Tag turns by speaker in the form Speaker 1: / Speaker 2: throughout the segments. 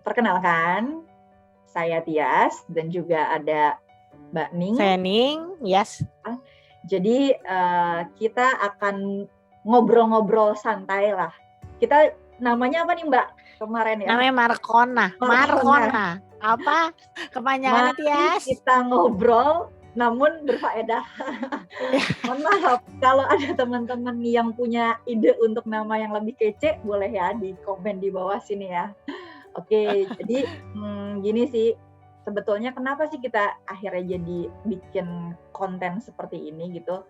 Speaker 1: Perkenalkan, saya Tias dan juga ada Mbak Ning.
Speaker 2: Saya Ning, yes.
Speaker 1: Jadi kita akan ngobrol-ngobrol santai lah. Kita namanya apa nih Mbak kemarin ya?
Speaker 2: Namanya Markona. Apa kepanjangannya
Speaker 1: Mari
Speaker 2: Tias?
Speaker 1: kita ngobrol namun berfaedah. Mohon maaf kalau ada teman-teman yang punya ide untuk nama yang lebih kece, boleh ya di komen di bawah sini ya. Oke, jadi gini sih, sebetulnya kenapa sih kita akhirnya jadi bikin konten seperti ini gitu.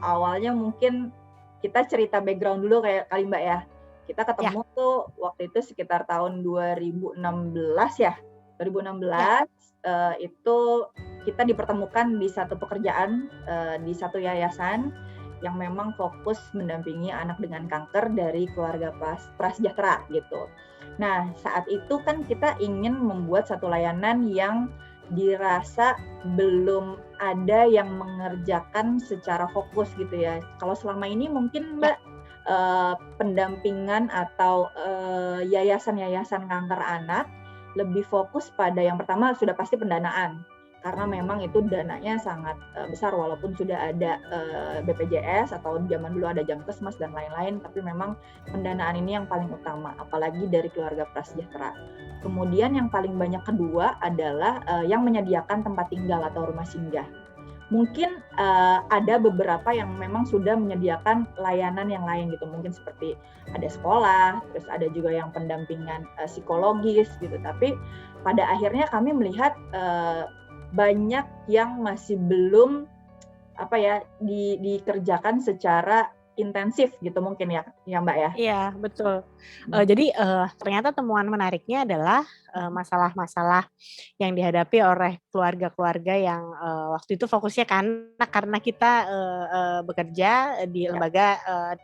Speaker 1: Awalnya mungkin kita cerita background dulu kayak kali Mbak ya. Kita ketemu tuh waktu itu sekitar tahun 2016 ya. 2016 itu kita dipertemukan di satu pekerjaan, di satu yayasan yang memang fokus mendampingi anak dengan kanker dari keluarga prasejahtera gitu. Nah, saat itu kan kita ingin membuat satu layanan yang dirasa belum ada yang mengerjakan secara fokus gitu ya. Kalau selama ini mungkin Mbak pendampingan atau yayasan-yayasan kanker anak lebih fokus pada yang pertama sudah pasti pendanaan. Karena memang itu dananya sangat besar walaupun sudah ada BPJS atau zaman dulu ada Jamkesmas dan lain-lain, tapi memang pendanaan ini yang paling utama, apalagi dari keluarga prasejahtera. Kemudian yang paling banyak kedua adalah yang menyediakan tempat tinggal atau rumah singgah. Mungkin ada beberapa yang memang sudah menyediakan layanan yang lain gitu, mungkin seperti ada sekolah, terus ada juga yang pendampingan psikologis gitu. Tapi pada akhirnya kami melihat banyak yang masih belum dikerjakan secara intensif gitu mungkin ya Mbak ya.
Speaker 2: Iya, betul. Jadi ternyata temuan menariknya adalah masalah-masalah yang dihadapi oleh keluarga-keluarga yang waktu itu fokusnya karena kita bekerja di lembaga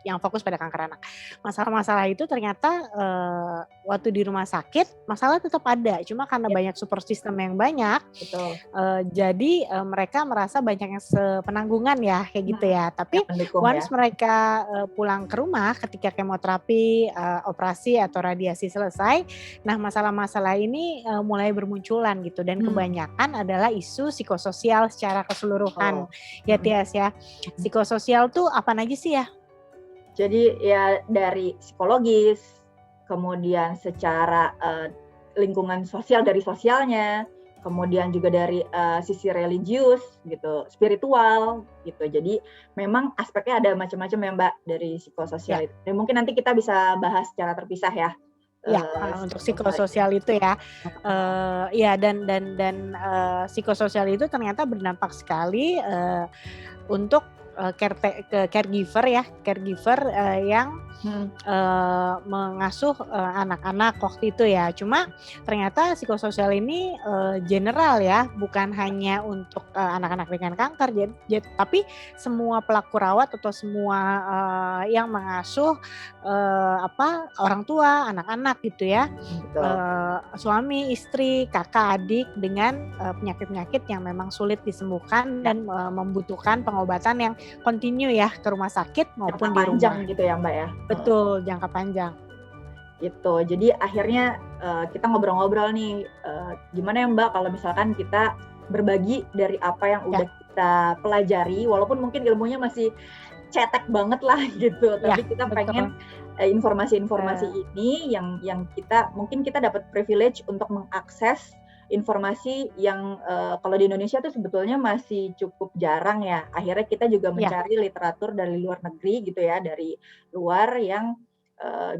Speaker 2: yang fokus pada kanker anak. Masalah-masalah itu ternyata waktu di rumah sakit masalah tetap ada, cuma karena banyak support system yang banyak, jadi mereka merasa banyak yang sepenanggungan ya kayak gitu ya. Tapi once mereka pulang ke rumah ketika kemoterapi, operasi atau radiasi selesai, nah masalah-masalah ini mulai bermunculan gitu dan kebanyakan adalah isu psikososial secara keseluruhan. Ya Tias ya. Psikososial tuh apa aja sih ya?
Speaker 1: Jadi ya dari psikologis, kemudian secara lingkungan sosial dari sosialnya, kemudian juga dari sisi religius gitu, spiritual gitu. Jadi memang aspeknya ada macam-macam ya Mbak dari psikososial itu. Dan mungkin nanti kita bisa bahas secara terpisah ya.
Speaker 2: Untuk psikososial itu ya. Dan psikososial itu ternyata berdampak sekali untuk caregiver yang mengasuh anak-anak waktu itu ya. Cuma ternyata psikososial ini general ya, bukan hanya untuk anak-anak dengan kanker, tapi semua pelaku rawat atau semua yang mengasuh orang tua, anak-anak gitu ya. Suami, istri, kakak, adik dengan penyakit-penyakit yang memang sulit disembuhkan dan membutuhkan pengobatan yang kontinu ya ke rumah sakit maupun di rumah.
Speaker 1: Panjang gitu ya Mbak ya.
Speaker 2: Betul, jangka panjang.
Speaker 1: Gitu. Jadi akhirnya kita ngobrol-ngobrol nih, gimana ya Mbak kalau misalkan kita berbagi dari apa yang udah kita pelajari, walaupun mungkin ilmunya masih cetek banget lah gitu, tapi kita pengen informasi-informasi ini yang kita dapat privilege untuk mengakses informasi yang kalau di Indonesia tuh sebetulnya masih cukup jarang ya. Akhirnya kita juga mencari literatur dari luar negeri gitu ya, dari luar yang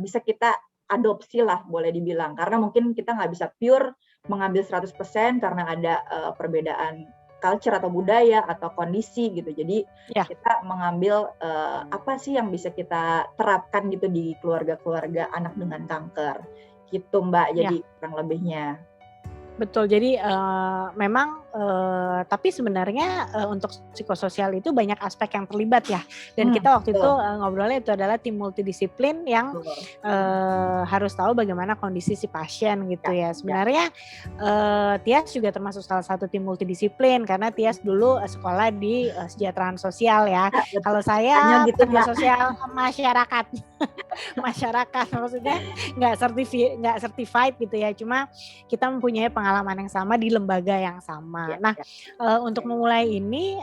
Speaker 1: bisa kita adopsi lah boleh dibilang. Karena mungkin kita nggak bisa pure mengambil 100% karena ada perbedaan culture atau budaya atau kondisi gitu. Jadi kita mengambil apa sih yang bisa kita terapkan gitu di keluarga-keluarga anak dengan kanker. Gitu Mbak, jadi kurang lebihnya.
Speaker 2: Betul, jadi memang tapi sebenarnya untuk psikososial itu banyak aspek yang terlibat ya. Dan kita waktu itu
Speaker 1: betul.
Speaker 2: ngobrolnya itu adalah tim multidisiplin yang
Speaker 1: Betul.
Speaker 2: harus tahu bagaimana kondisi si pasien gitu ya.
Speaker 1: Ya.
Speaker 2: Sebenarnya Tias juga termasuk salah satu tim multidisiplin karena Tias dulu sekolah di kesejahteraan sosial ya.
Speaker 1: Betul.
Speaker 2: Kalau
Speaker 1: Hanya
Speaker 2: saya
Speaker 1: gitu,
Speaker 2: pekerja
Speaker 1: Mbak.
Speaker 2: sosial masyarakat. Masyarakat maksudnya nggak certified gitu ya, cuma kita mempunyai pengalaman yang sama di lembaga yang sama.
Speaker 1: Ya,
Speaker 2: Nah,
Speaker 1: ya.
Speaker 2: untuk memulai ini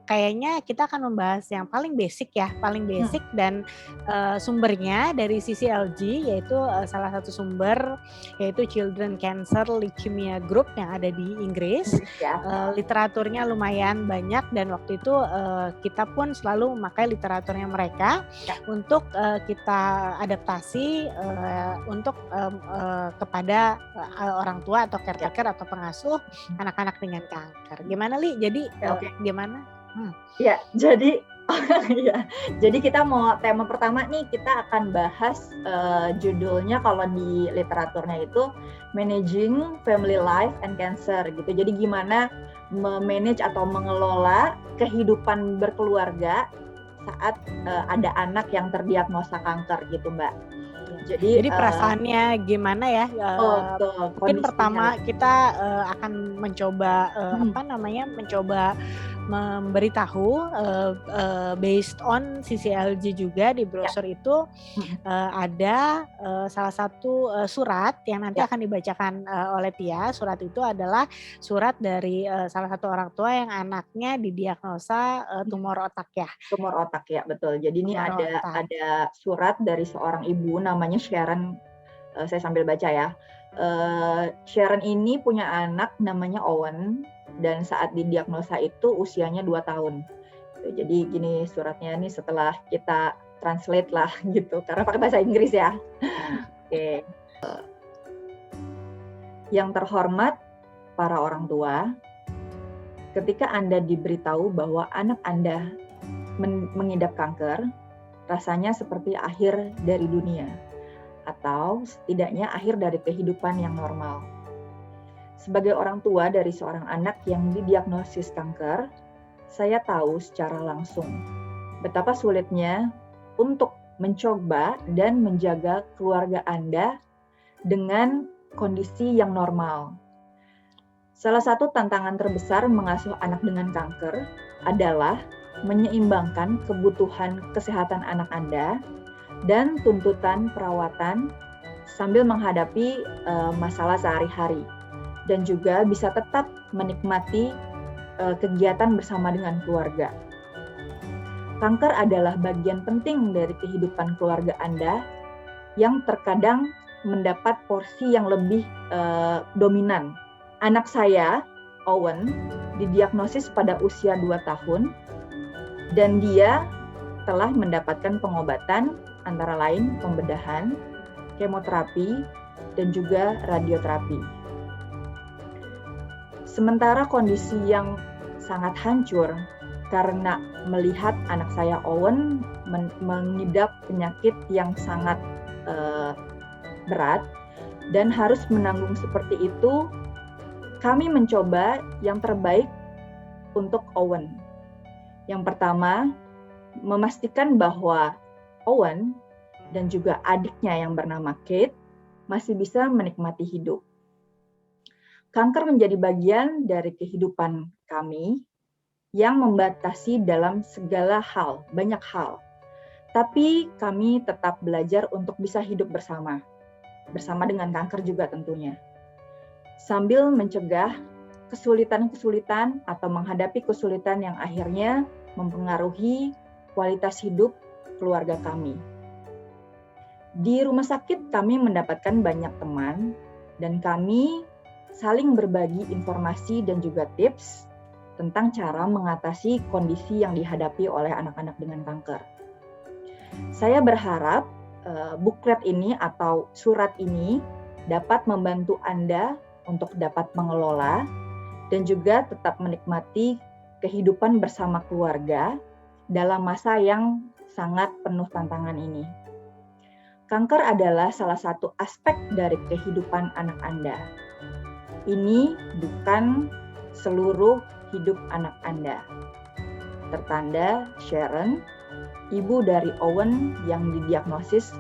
Speaker 2: kayaknya kita akan membahas yang paling basic ya, paling basic dan sumbernya dari CCLG, yaitu salah satu sumber yaitu Children Cancer Leukemia Group yang ada di Inggris.
Speaker 1: Ya.
Speaker 2: Literaturnya lumayan banyak dan waktu itu kita pun selalu memakai literaturnya mereka untuk kita adaptasi untuk kepada orang tua atau caretaker atau pengasuh anak-anak dengan kanker. Gimana Li? Jadi gimana?
Speaker 1: Ya, jadi ya. Jadi kita mau tema pertama nih, kita akan bahas judulnya kalau di literaturnya itu Managing Family Life and Cancer gitu. Jadi gimana memanage atau mengelola kehidupan berkeluarga saat ada anak yang terdiagnosa kanker gitu, Mbak.
Speaker 2: Jadi perasaannya gimana ya? Mungkin pertama kita akan mencoba mencoba memberitahu based on CCLG juga di brosur itu ada salah satu surat yang nanti akan dibacakan oleh Tia. Surat itu adalah surat dari salah satu orang tua yang anaknya didiagnosa tumor otak ya.
Speaker 1: Tumor otak ya, betul. Jadi ini ada surat dari seorang ibu namanya Sharon. Saya sambil baca ya. Sharon ini punya anak namanya Owen dan saat didiagnosa itu usianya 2 tahun. Jadi gini suratnya nih setelah kita translate lah gitu karena pakai bahasa Inggris ya. Oke. Yang terhormat para orang tua, ketika Anda diberitahu bahwa anak Anda mengidap kanker, rasanya seperti akhir dari dunia atau setidaknya akhir dari kehidupan yang normal. Sebagai orang tua dari seorang anak yang didiagnosis kanker, saya tahu secara langsung betapa sulitnya untuk mencoba dan menjaga keluarga Anda dengan kondisi yang normal. Salah satu tantangan terbesar mengasuh anak dengan kanker adalah menyeimbangkan kebutuhan kesehatan anak Anda dan tuntutan perawatan sambil menghadapi masalah sehari-hari. Dan juga bisa tetap menikmati kegiatan bersama dengan keluarga. Kanker adalah bagian penting dari kehidupan keluarga Anda yang terkadang mendapat porsi yang lebih dominan. Anak saya, Owen, didiagnosis pada usia 2 tahun dan dia telah mendapatkan pengobatan antara lain pembedahan, kemoterapi, dan juga radioterapi. Sementara kondisi yang sangat hancur karena melihat anak saya Owen mengidap penyakit yang sangat berat dan harus menanggung seperti itu, kami mencoba yang terbaik untuk Owen. Yang pertama, memastikan bahwa Owen dan juga adiknya yang bernama Kate masih bisa menikmati hidup. Kanker menjadi bagian dari kehidupan kami yang membatasi dalam segala hal, banyak hal. Tapi kami tetap belajar untuk bisa hidup bersama dengan kanker juga tentunya. Sambil mencegah kesulitan-kesulitan atau menghadapi kesulitan yang akhirnya mempengaruhi kualitas hidup keluarga kami. Di rumah sakit kami mendapatkan banyak teman dan kami saling berbagi informasi dan juga tips tentang cara mengatasi kondisi yang dihadapi oleh anak-anak dengan kanker. Saya berharap buklet ini atau surat ini dapat membantu Anda untuk dapat mengelola dan juga tetap menikmati kehidupan bersama keluarga dalam masa yang sangat penuh tantangan ini. Kanker adalah salah satu aspek dari kehidupan anak Anda. Ini bukan seluruh hidup anak Anda. Tertanda Sharon, ibu dari Owen yang didiagnosis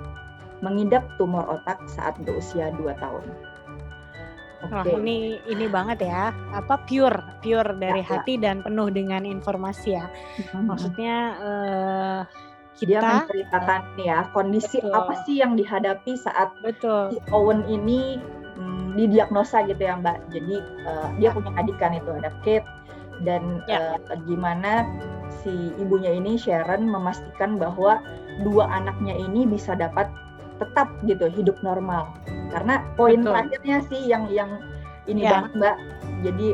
Speaker 1: mengidap tumor otak saat berusia 2 tahun.
Speaker 2: Wah,
Speaker 1: Oke,
Speaker 2: ini banget ya, pure dari
Speaker 1: ya.
Speaker 2: hati dan penuh dengan informasi ya. Maksudnya
Speaker 1: Dia
Speaker 2: kita
Speaker 1: menceritakan ya kondisi apa
Speaker 2: betul,
Speaker 1: sih yang dihadapi saat
Speaker 2: betul,
Speaker 1: si Owen ini didiagnosa gitu ya Mbak. Jadi dia
Speaker 2: ya,
Speaker 1: punya adik kan itu ada Kate dan
Speaker 2: ya,
Speaker 1: gimana si ibunya ini Sharon memastikan bahwa dua anaknya ini bisa dapat tetap gitu hidup normal. Karena poin
Speaker 2: betul,
Speaker 1: terakhirnya sih yang ini
Speaker 2: ya,
Speaker 1: banget Mbak. Jadi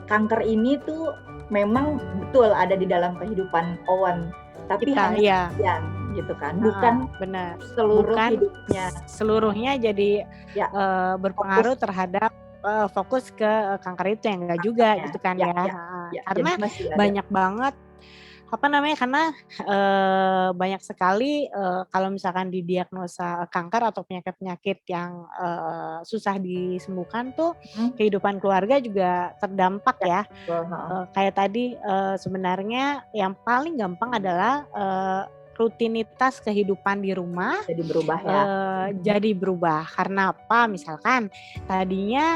Speaker 1: kanker ini tuh memang betul ada di dalam kehidupan Owen, tapi
Speaker 2: kita,
Speaker 1: hanya
Speaker 2: ya,
Speaker 1: sebagian gitu kan, bukan
Speaker 2: benar.
Speaker 1: seluruh
Speaker 2: Bukan
Speaker 1: hidupnya.
Speaker 2: seluruhnya jadi
Speaker 1: Ya, fokus
Speaker 2: berpengaruh terhadap fokus ke kanker itu, yang enggak juga
Speaker 1: kankernya.
Speaker 2: gitu kan
Speaker 1: Ya,
Speaker 2: ya.
Speaker 1: ya, ya. Jadi
Speaker 2: Karena
Speaker 1: masih ada.
Speaker 2: banyak banget karena banyak sekali kalau misalkan didiagnosa kanker atau penyakit-penyakit yang susah disembuhkan tuh kehidupan keluarga juga terdampak ya.
Speaker 1: Betul, heeh.
Speaker 2: Kayak tadi sebenarnya yang paling gampang adalah rutinitas kehidupan di rumah
Speaker 1: Jadi berubah ya.
Speaker 2: jadi berubah. Karena apa? Misalkan tadinya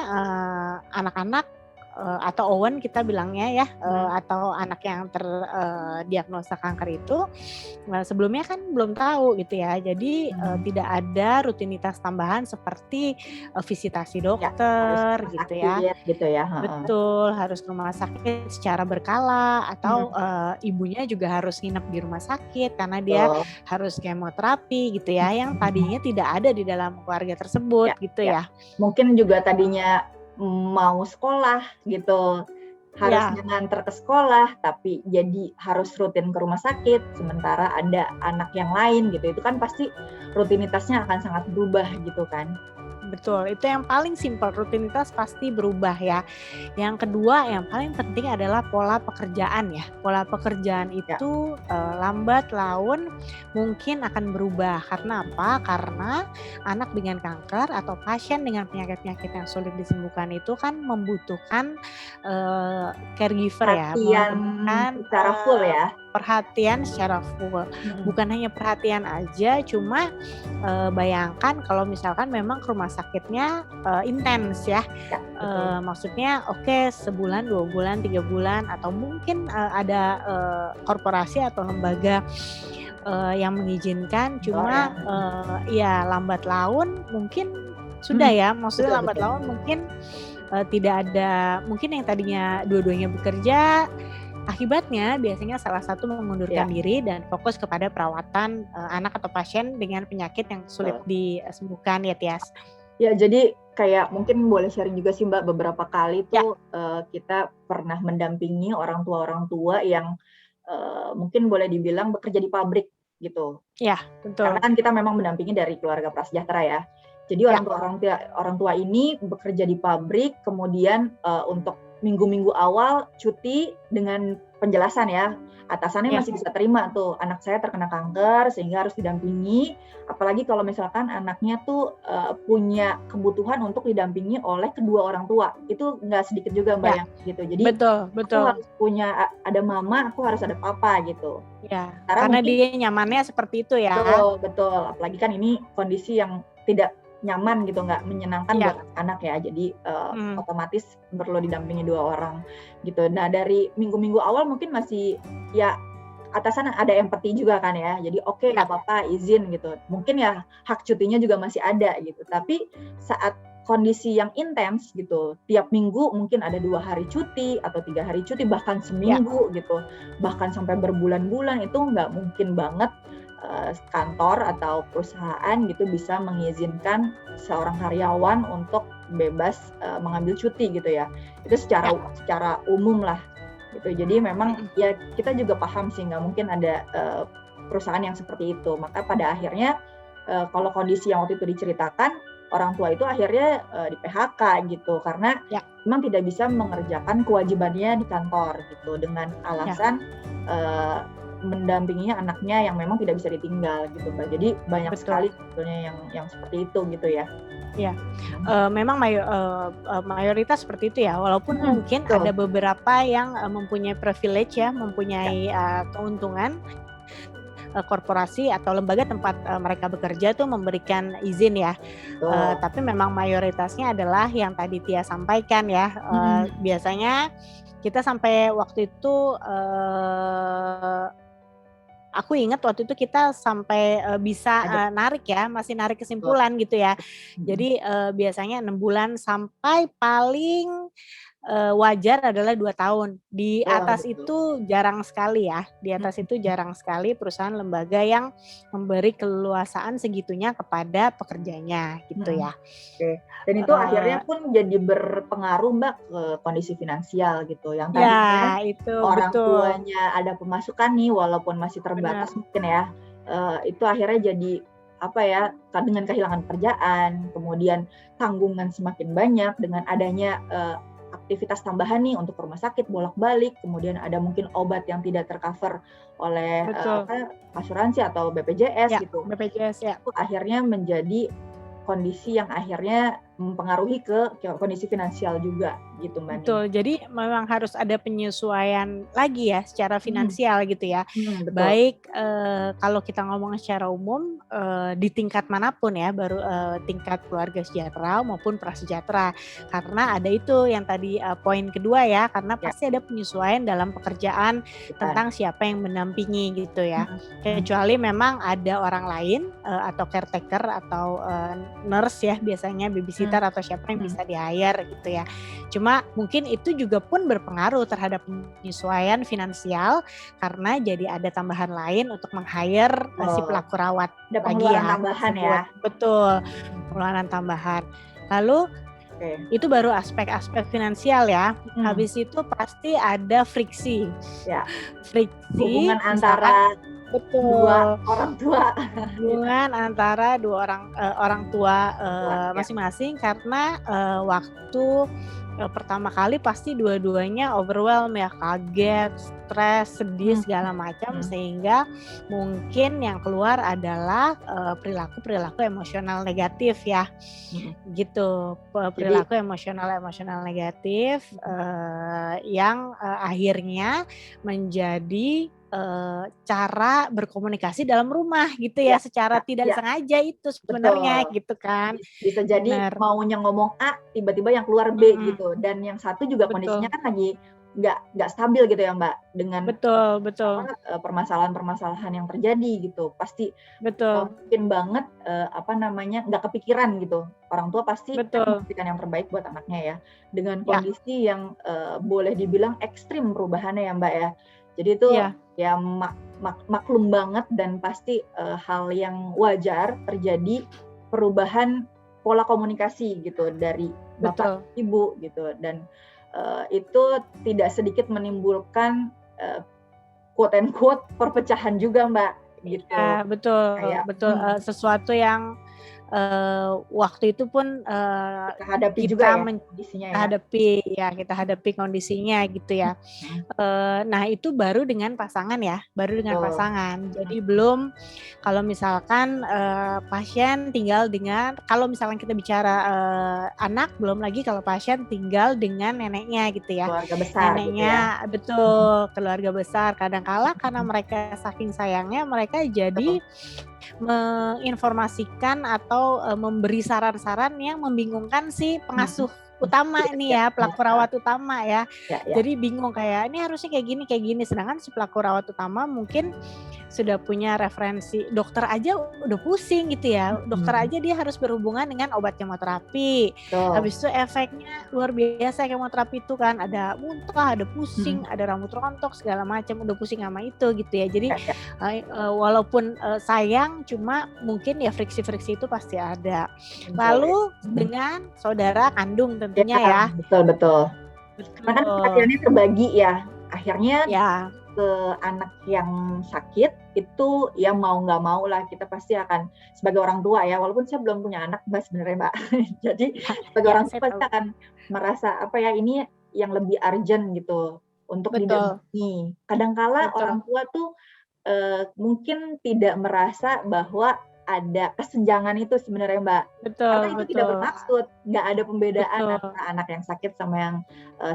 Speaker 2: anak-anak atau Owen kita bilangnya ya, atau anak yang terdiagnosa kanker itu sebelumnya kan belum tahu gitu ya. Jadi tidak ada rutinitas tambahan seperti visitasi
Speaker 1: Ya, harus
Speaker 2: dokter
Speaker 1: rumah
Speaker 2: gitu ya.
Speaker 1: sakit gitu ya, heeh.
Speaker 2: Betul, harus ke rumah sakit secara berkala atau ibunya juga harus nginep di rumah sakit karena dia
Speaker 1: Betul.
Speaker 2: harus kemoterapi gitu ya, yang tadinya tidak ada di dalam keluarga tersebut gitu ya.
Speaker 1: Mungkin juga tadinya mau sekolah gitu, harusnya
Speaker 2: Ya,
Speaker 1: nganter ke sekolah, tapi jadi harus rutin ke rumah sakit, sementara ada anak yang lain gitu, itu kan pasti rutinitasnya akan sangat berubah gitu kan.
Speaker 2: betul. Itu yang paling simpel, rutinitas pasti berubah ya. Yang kedua yang paling penting adalah pola pekerjaan ya. Pola pekerjaan itu lambat laun mungkin akan berubah. Karena apa? Karena anak dengan kanker atau pasien dengan penyakit-penyakit yang sulit disembuhkan itu kan membutuhkan caregiver ya,
Speaker 1: Perhatian
Speaker 2: membutuhkan
Speaker 1: secara full ya.
Speaker 2: perhatian secara full. Bukan hanya perhatian aja, cuma bayangkan kalau misalkan memang ke rumah sakitnya intens ya. Maksudnya oke, sebulan, 2 bulan, 3 bulan atau mungkin ada korporasi atau lembaga yang mengizinkan, cuma ya lambat laun mungkin sudah ya. Maksudnya lambat laun mungkin tidak ada, mungkin yang tadinya dua-duanya bekerja, akibatnya biasanya salah satu mengundurkan diri dan fokus kepada perawatan anak atau pasien dengan penyakit yang sulit disembuhkan ya Tias.
Speaker 1: Ya, jadi kayak mungkin boleh sharing juga sih Mbak, beberapa kali tuh kita pernah mendampingi orang tua yang mungkin boleh dibilang bekerja di pabrik gitu.
Speaker 2: Ya, betul.
Speaker 1: Karena kan kita memang mendampingi dari keluarga prasejahtera ya. Jadi orang tua ini bekerja di pabrik, kemudian untuk minggu-minggu awal cuti dengan penjelasan ya, atasannya masih bisa terima tuh, anak saya terkena kanker sehingga harus didampingi, apalagi kalau misalkan anaknya tuh punya kebutuhan untuk didampingi oleh kedua orang tua, itu nggak sedikit juga Mbak yang gitu. Jadi
Speaker 2: betul.
Speaker 1: aku harus punya ada mama, aku harus ada papa gitu.
Speaker 2: Ya, karena dia nyamannya seperti itu ya.
Speaker 1: Betul. Apalagi kan ini kondisi yang tidak nyaman gitu, nggak menyenangkan buat anak ya. Jadi otomatis perlu didampingi 2 orang gitu. Nah dari minggu-minggu awal mungkin masih ya atasan ada empati juga kan ya. Jadi oke, nggak apa-apa izin gitu. Mungkin ya hak cutinya juga masih ada gitu. Tapi saat kondisi yang intens gitu, tiap minggu mungkin ada 2 hari cuti atau 3 hari cuti, bahkan seminggu gitu, bahkan sampai berbulan-bulan, itu nggak mungkin banget kantor atau perusahaan gitu bisa mengizinkan seorang karyawan untuk bebas mengambil cuti gitu ya. Itu secara umum lah gitu. Jadi memang ya kita juga paham sih nggak mungkin ada perusahaan yang seperti itu. Maka pada akhirnya kalau kondisi yang waktu itu diceritakan, orang tua itu akhirnya di PHK gitu karena memang tidak bisa mengerjakan kewajibannya di kantor gitu dengan alasan mendampinginya anaknya yang memang tidak bisa ditinggal gitu Mbak. Jadi banyak sekali sebetulnya yang seperti itu gitu ya.
Speaker 2: Ya, memang mayoritas seperti itu ya, walaupun mungkin
Speaker 1: Betul.
Speaker 2: ada beberapa yang mempunyai privilege ya, mempunyai keuntungan, korporasi atau lembaga tempat mereka bekerja tuh memberikan izin ya. Tapi memang mayoritasnya adalah yang tadi Tia sampaikan ya. Biasanya kita sampai waktu itu aku ingat waktu itu kita sampai bisa narik ya, masih narik kesimpulan gitu ya. Jadi biasanya 6 bulan sampai paling wajar adalah 2 tahun. Di atas itu jarang sekali ya, di atas itu jarang sekali perusahaan lembaga yang memberi keleluasaan segitunya kepada pekerjanya gitu ya.
Speaker 1: Oke. Dan itu akhirnya pun jadi berpengaruh Mbak ke kondisi finansial gitu. Yang tadinya
Speaker 2: itu
Speaker 1: orang
Speaker 2: betul.
Speaker 1: tuanya ada pemasukan nih walaupun masih terbatas mungkin ya. Itu akhirnya jadi apa ya, dengan kehilangan pekerjaan, kemudian tanggungan semakin banyak dengan adanya aktivitas tambahan nih untuk rumah sakit bolak-balik, kemudian ada mungkin obat yang tidak tercover oleh asuransi atau BPJS gitu.
Speaker 2: BPJS ya.
Speaker 1: Itu akhirnya menjadi kondisi yang akhirnya mempengaruhi ke kondisi finansial juga gitu Mbak.
Speaker 2: Betul, jadi memang harus ada penyesuaian lagi ya secara finansial gitu ya. Baik kalau kita ngomong secara umum di tingkat manapun ya, baru tingkat keluarga sejahtera maupun prasejahtera. Karena ada itu yang tadi poin kedua ya, karena pasti ada penyesuaian dalam pekerjaan tentang siapa yang mendampingi gitu ya. Kecuali memang ada orang lain atau caretaker atau nurse ya, biasanya babysitter atau siapa yang bisa di-hire gitu ya. Cuma mungkin itu juga pun berpengaruh terhadap penyesuaian finansial karena jadi ada tambahan lain untuk meng-hire si pelaku rawat lagi ya.
Speaker 1: Tambahan ya.
Speaker 2: Betul, pengeluaran tambahan. Lalu itu baru aspek-aspek finansial ya. Habis itu pasti ada friksi.
Speaker 1: Ya.
Speaker 2: Friksi
Speaker 1: hubungan antara dua orang tua.
Speaker 2: Hubungan antara dua orang tua masing-masing karena waktu pertama kali pasti dua-duanya overwhelm ya, kaget, stres, sedih segala macam sehingga mungkin yang keluar adalah perilaku emosional negatif ya. Gitu, perilaku emosional negatif yang akhirnya menjadi cara berkomunikasi dalam rumah gitu ya, secara tidak sengaja itu sebenarnya gitu kan.
Speaker 1: Bisa jadi maunya ngomong A, tiba-tiba yang keluar B gitu. Dan yang satu juga kondisinya kan lagi nggak stabil gitu ya Mbak, dengan permasalahan-permasalahan yang terjadi gitu. Pasti mungkin banget nggak kepikiran gitu. Orang tua pasti memberikan yang terbaik buat anaknya ya. Dengan kondisi yang boleh dibilang ekstrim perubahannya ya Mbak ya. Jadi itu ya maklum banget dan pasti hal yang wajar terjadi perubahan pola komunikasi gitu dari bapak ibu gitu, dan itu tidak sedikit menimbulkan quote and quote perpecahan juga Mbak gitu.
Speaker 2: Ya, betul. Sesuatu yang waktu itu pun
Speaker 1: kita hadapi
Speaker 2: kita
Speaker 1: juga ya kondisinya ya.
Speaker 2: Kita hadapi kondisinya gitu ya. Nah itu baru dengan pasangan ya, Jadi belum kalau misalkan pasien tinggal dengan, kalau misalkan kita bicara anak, belum lagi kalau pasien tinggal dengan neneknya gitu ya.
Speaker 1: Keluarga besar
Speaker 2: neneknya gitu ya. Betul, keluarga besar. Kadang-kala karena mereka saking sayangnya, mereka jadi menginformasikan atau memberi saran-saran yang membingungkan si pengasuh utama nih ya, pelaku rawat utama ya. Jadi bingung kayak ini harusnya kayak gini, sedangkan si pelaku rawat utama mungkin sudah punya referensi, dokter aja udah pusing gitu ya. Dokter aja dia harus berhubungan dengan obat kemoterapi. Habis itu efeknya luar biasa kemoterapi itu kan, ada muntah, ada pusing, ada rambut rontok segala macam, udah pusing sama itu gitu ya. Jadi walaupun sayang, cuma mungkin ya friksi-friksi itu pasti ada. Lalu dengan saudara kandung tentunya ya.
Speaker 1: Betul. Karena kan perhatiannya terbagi ya. Akhirnya ke anak yang sakit itu ya mau nggak mau lah kita pasti akan sebagai orang tua ya, walaupun saya belum punya anak Mbak sebenarnya Mbak. Jadi sebagai orang tua pasti akan merasa ini yang lebih urgent gitu untuk didampingi. Kadangkala orang tua tuh mungkin tidak merasa bahwa ada kesenjangan itu sebenarnya Mbak. Karena
Speaker 2: Betul
Speaker 1: itu tidak
Speaker 2: betul.
Speaker 1: bermaksud, nggak ada pembedaan
Speaker 2: Betul.
Speaker 1: antara anak yang sakit sama yang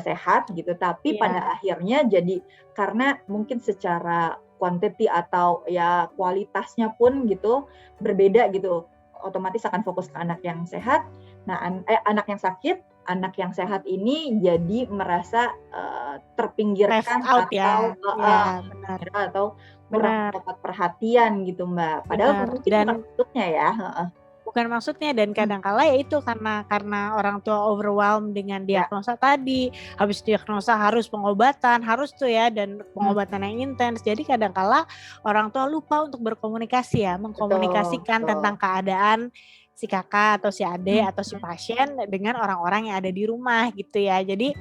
Speaker 1: sehat gitu. Tapi pada
Speaker 2: Iya.
Speaker 1: akhirnya jadi karena mungkin secara quantity atau ya kualitasnya pun gitu berbeda gitu. Otomatis akan fokus ke anak yang sehat. Nah, anak yang sakit, anak yang sehat ini jadi merasa
Speaker 2: Left
Speaker 1: terpinggirkan
Speaker 2: out
Speaker 1: atau
Speaker 2: ya. Iya, benar.
Speaker 1: atau kurang
Speaker 2: Benar.
Speaker 1: mendapat perhatian gitu Mbak. Padahal
Speaker 2: Benar.
Speaker 1: mungkin bukan
Speaker 2: Dan
Speaker 1: maksudnya ya. Heeh.
Speaker 2: bukan maksudnya, dan kadang kala ya itu karena orang tua overwhelmed dengan
Speaker 1: Ya.
Speaker 2: diagnosa tadi, habis diagnosa harus pengobatan, harus tuh ya, dan pengobatan yang intens. Jadi kadang kala orang tua lupa untuk berkomunikasi ya, mengkomunikasikan
Speaker 1: Betul.
Speaker 2: tentang keadaan si kakak atau si adik atau si pasien dengan orang-orang yang ada di rumah gitu ya. Jadi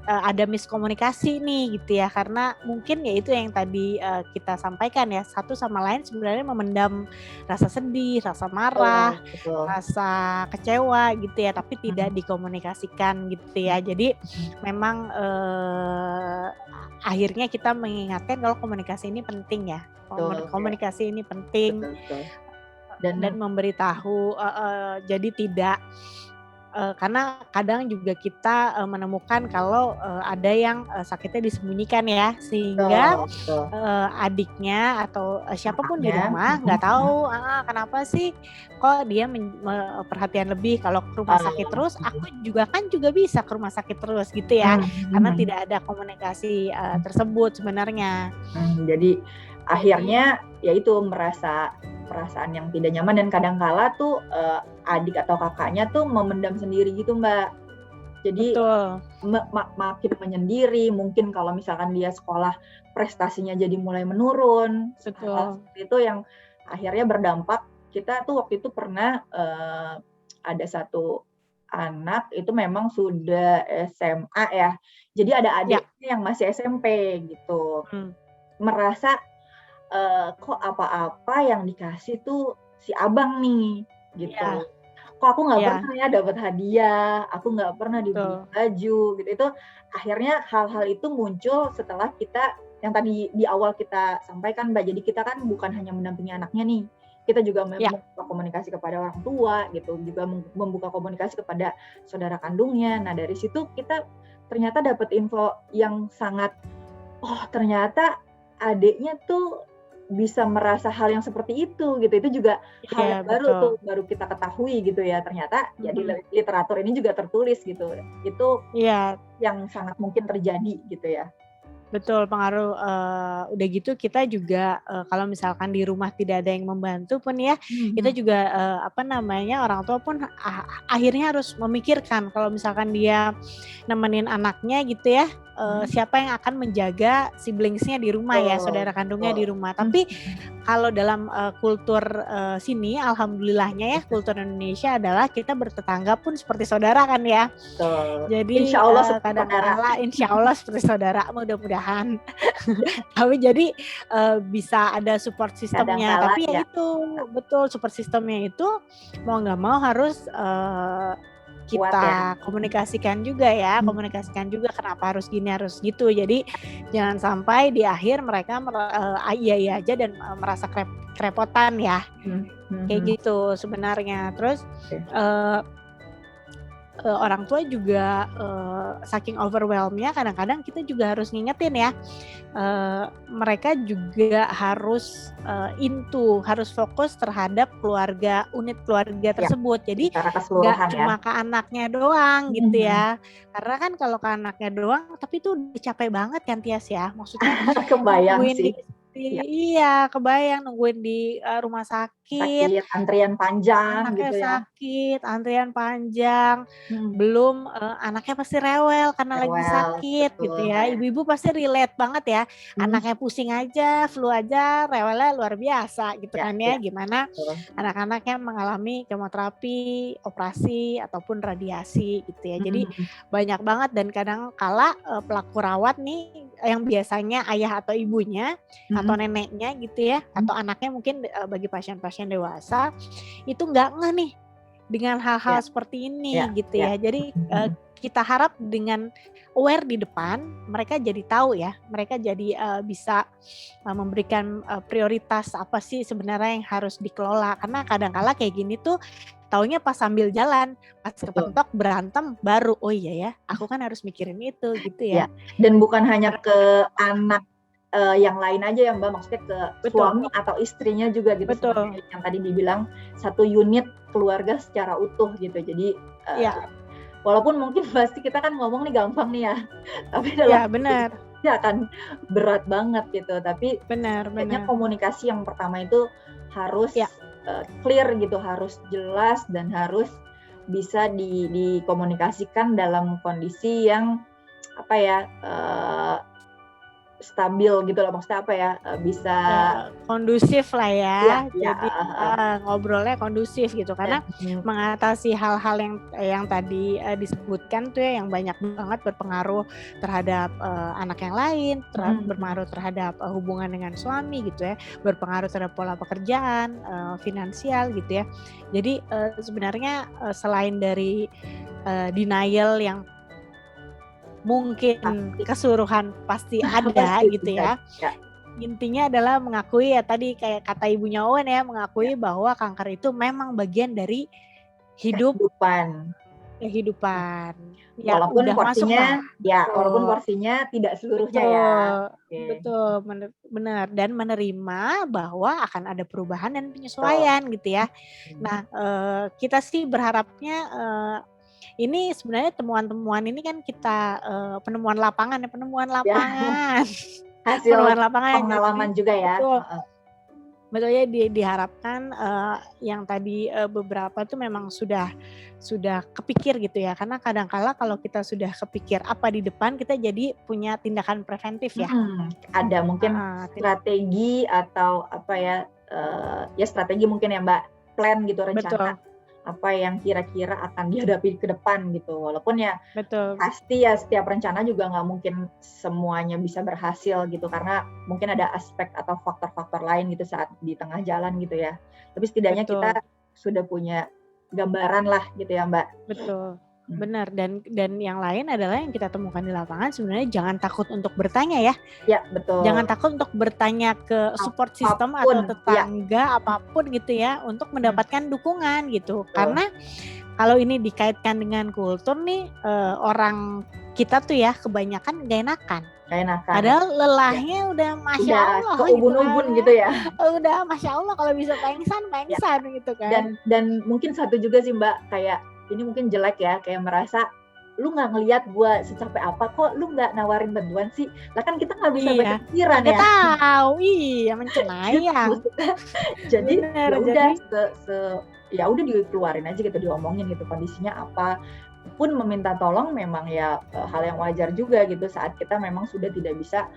Speaker 2: ada miskomunikasi nih gitu ya, karena mungkin ya itu yang tadi kita sampaikan ya, satu sama lain sebenarnya memendam rasa sedih, rasa marah,
Speaker 1: Betul.
Speaker 2: rasa kecewa gitu ya, tapi tidak dikomunikasikan gitu ya. Jadi memang akhirnya kita mengingatkan kalau komunikasi ini penting ya. Komunikasi ini penting.
Speaker 1: Betul.
Speaker 2: Dan memberitahu, jadi tidak karena kadang juga kita menemukan kalau ada yang sakitnya disembunyikan ya, sehingga adiknya atau siapapun di rumah nggak tahu kenapa sih kok dia perhatian lebih kalau ke rumah sakit terus, aku juga bisa ke rumah sakit terus gitu ya, karena tidak ada komunikasi tersebut sebenarnya.
Speaker 1: Jadi akhirnya ya itu merasa perasaan yang tidak nyaman, dan kadangkala tuh adik atau kakaknya tuh memendam sendiri gitu Mbak. Jadi makin menyendiri, mungkin kalau misalkan dia sekolah prestasinya jadi mulai menurun. Hal seperti itu yang akhirnya berdampak. Kita tuh waktu itu pernah ada satu anak itu memang sudah SMA ya. Jadi ada adiknya yang masih SMP gitu. Merasa kok apa-apa yang dikasih tuh si abang nih gitu. Kok aku nggak pernah ya dapat hadiah, aku nggak pernah dibeli baju gitu. Itu akhirnya hal-hal itu muncul setelah kita yang tadi di awal kita sampaikan Mbak. Jadi kita kan bukan hanya mendampingi anaknya nih, kita juga membuka komunikasi kepada orang tua gitu, juga membuka komunikasi kepada saudara kandungnya. Nah dari situ kita ternyata dapat info yang sangat, oh ternyata adiknya tuh bisa merasa hal yang seperti itu gitu. Itu juga hal yang baru kita ketahui gitu ya. Ternyata ya di literatur ini juga tertulis gitu. Itu yang sangat mungkin terjadi gitu ya.
Speaker 2: Betul, pengaruh udah gitu kita juga kalau misalkan di rumah tidak ada yang membantu pun ya, kita juga orang tua pun akhirnya harus memikirkan kalau misalkan dia nemenin anaknya gitu ya, siapa yang akan menjaga siblingsnya di rumah ya, saudara kandungnya di rumah. Tapi kalau dalam kultur sini, alhamdulillahnya ya, kultur Indonesia adalah kita bertetangga pun seperti saudara kan ya. Jadi
Speaker 1: insya Allah
Speaker 2: kadang-kala insya Allah seperti saudara, mudah-mudahan. Tapi jadi bisa ada support sistemnya. Tapi ya itu betul, support sistemnya itu mau nggak mau harus kita komunikasikan juga ya, komunikasikan juga kenapa harus gini harus gitu. Jadi jangan sampai di akhir mereka iya aja dan merasa kerepotan ya, kayak gitu sebenarnya. Terus orang tua juga saking overwhelmnya kadang-kadang kita juga harus ngingetin ya, mereka juga harus harus fokus terhadap unit keluarga tersebut. Jadi nggak cuma ke anaknya doang gitu ya, karena kan kalau ke anaknya doang tapi itu udah capek banget kan Tias ya, maksudnya
Speaker 1: kebayang sih.
Speaker 2: Iya, kebayang nungguin di rumah sakit,
Speaker 1: antrian panjang
Speaker 2: anaknya
Speaker 1: gitu ya.
Speaker 2: sakit, antrian panjang, belum anaknya pasti rewel karena lagi sakit gitu ya. Ibu-ibu pasti relate banget ya, anaknya pusing aja, flu aja, rewelnya luar biasa gitu kan ya. Gimana anak-anak yang mengalami kemoterapi, operasi ataupun radiasi gitu ya. Jadi banyak banget, dan kadang kala pelaku rawat nih yang biasanya ayah atau ibunya atau neneknya gitu ya, atau anaknya mungkin bagi pasien-pasien dewasa itu nggak ngeh nih dengan hal-hal
Speaker 1: Ya,
Speaker 2: seperti ini
Speaker 1: ya,
Speaker 2: gitu
Speaker 1: ya.
Speaker 2: ya. Jadi kita harap dengan aware di depan, mereka jadi tahu ya, mereka jadi bisa memberikan prioritas apa sih sebenarnya yang harus dikelola. Karena kadang-kala kayak gini tuh taunya pas sambil jalan, pas
Speaker 1: Betul.
Speaker 2: kepentok berantem baru, oh iya ya, aku kan harus mikirin itu gitu
Speaker 1: Ya,
Speaker 2: ya.
Speaker 1: dan bukan hanya ke anak yang lain aja ya Mbak, maksudnya ke
Speaker 2: Betul,
Speaker 1: suami atau istrinya juga gitu,
Speaker 2: betul.
Speaker 1: seperti yang tadi dibilang satu unit keluarga secara utuh gitu. Jadi
Speaker 2: Iya,
Speaker 1: walaupun mungkin pasti kita kan ngomong nih gampang nih ya, tapi
Speaker 2: iya
Speaker 1: dalam
Speaker 2: benar,
Speaker 1: eksekusi akan berat banget gitu. Tapi
Speaker 2: benar,
Speaker 1: setidaknya
Speaker 2: benar.
Speaker 1: komunikasi yang pertama itu harus
Speaker 2: Ya,
Speaker 1: clear gitu, harus jelas dan harus bisa dikomunikasikan dalam kondisi yang apa ya, stabil gitu loh, maksudnya apa ya, bisa
Speaker 2: kondusif lah ya.
Speaker 1: ya ya,
Speaker 2: Jadi ngobrolnya kondusif gitu karena
Speaker 1: dan
Speaker 2: mengatasi hal-hal yang tadi disebutkan tuh ya yang banyak banget berpengaruh terhadap anak yang lain, berpengaruh terhadap hubungan dengan suami gitu ya, berpengaruh terhadap pola pekerjaan, finansial gitu ya. Jadi sebenarnya selain dari denial yang mungkin
Speaker 1: pasti
Speaker 2: keseluruhan pasti ada
Speaker 1: pasti
Speaker 2: gitu
Speaker 1: terjadi.
Speaker 2: ya.
Speaker 1: Ya,
Speaker 2: Intinya adalah mengakui ya tadi kayak kata ibunya Owen ya, mengakui
Speaker 1: ya,
Speaker 2: bahwa kanker itu memang bagian dari hidup
Speaker 1: kehidupan.
Speaker 2: kehidupan. Ya
Speaker 1: Walaupun
Speaker 2: udah masuk lah.
Speaker 1: walaupun
Speaker 2: Betul.
Speaker 1: porsinya tidak seluruhnya ya.
Speaker 2: Betul.
Speaker 1: Oke,
Speaker 2: Betul, benar dan menerima bahwa akan ada perubahan dan
Speaker 1: betul.
Speaker 2: penyesuaian gitu ya. Nah, kita sih berharapnya ini sebenarnya temuan-temuan ini kan kita penemuan lapangan ya, penemuan
Speaker 1: Ya,
Speaker 2: lapangan.
Speaker 1: hasil
Speaker 2: Penemuan lapangan jadi
Speaker 1: pengalaman juga ya.
Speaker 2: betul. Betul ya diharapkan yang tadi beberapa tuh memang sudah kepikir gitu ya. Karena kadang-kala kalau kita sudah kepikir apa di depan kita jadi punya tindakan preventif ya.
Speaker 1: Ada mungkin strategi atau apa ya, ya strategi mungkin ya Mbak, plan gitu, rencana
Speaker 2: Betul,
Speaker 1: apa yang kira-kira akan dihadapi ke depan gitu. Walaupun ya
Speaker 2: betul,
Speaker 1: pasti ya setiap rencana juga nggak mungkin semuanya bisa berhasil gitu, karena mungkin ada aspek atau faktor-faktor lain gitu saat di tengah jalan gitu ya. Tapi setidaknya
Speaker 2: betul,
Speaker 1: kita sudah punya gambaran lah gitu ya Mbak.
Speaker 2: betul. Benar dan yang lain adalah yang kita temukan di lapangan sebenarnya jangan takut untuk bertanya ya.
Speaker 1: Ya betul.
Speaker 2: Jangan takut untuk bertanya ke support system atau
Speaker 1: Apapun,
Speaker 2: tetangga apapun gitu ya untuk mendapatkan dukungan gitu.
Speaker 1: Betul.
Speaker 2: Karena kalau ini dikaitkan dengan kultur nih orang kita tuh ya kebanyakan gak enakan. Padahal lelahnya udah masya Allah
Speaker 1: keubun-ubun gitu ya.
Speaker 2: Udah masya Allah kalau bisa pengsan gitu kan.
Speaker 1: Dan mungkin satu juga sih Mbak, kayak ini mungkin jelek ya, kayak merasa lu nggak ngelihat gue secapek apa kok lu nggak nawarin bantuan sih, lah kan kita nggak bisa baca pikiran ya.
Speaker 2: Tahu iya mencenayang.
Speaker 1: Jadi ya udah dikeluarin aja gitu, diomongin gitu kondisinya apa, pun meminta tolong memang ya hal yang wajar juga gitu saat kita memang sudah tidak bisa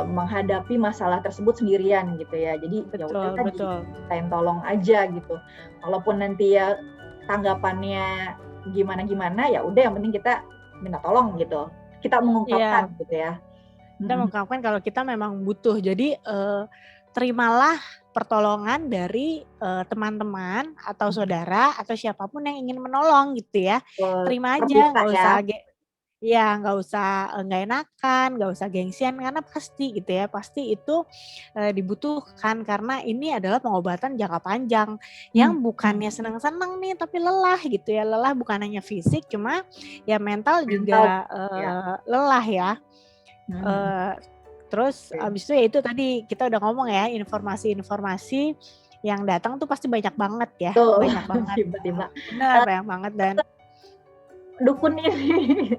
Speaker 1: menghadapi masalah tersebut sendirian gitu ya. Jadi ya udah tadi mintain tolong aja gitu. Walaupun nanti ya tanggapannya gimana ya udah yang penting kita minta tolong gitu. Kita mengungkapkan gitu ya.
Speaker 2: Kita mengungkapkan kalau kita memang butuh. Jadi terimalah pertolongan dari teman-teman atau saudara atau siapapun yang ingin menolong gitu ya. Terima aja, nggak usah nggak enakan, nggak usah gengsian karena pasti gitu ya, pasti itu dibutuhkan karena ini adalah pengobatan jangka panjang yang bukannya senang-senang nih tapi lelah gitu ya, lelah bukan hanya fisik cuma ya mental juga lelah ya. Terus abis itu ya itu tadi kita udah ngomong ya informasi-informasi yang datang tuh pasti banyak banget ya, banyak banget.
Speaker 1: Tiba-tiba.
Speaker 2: Benar banyak banget dan
Speaker 1: dukun ini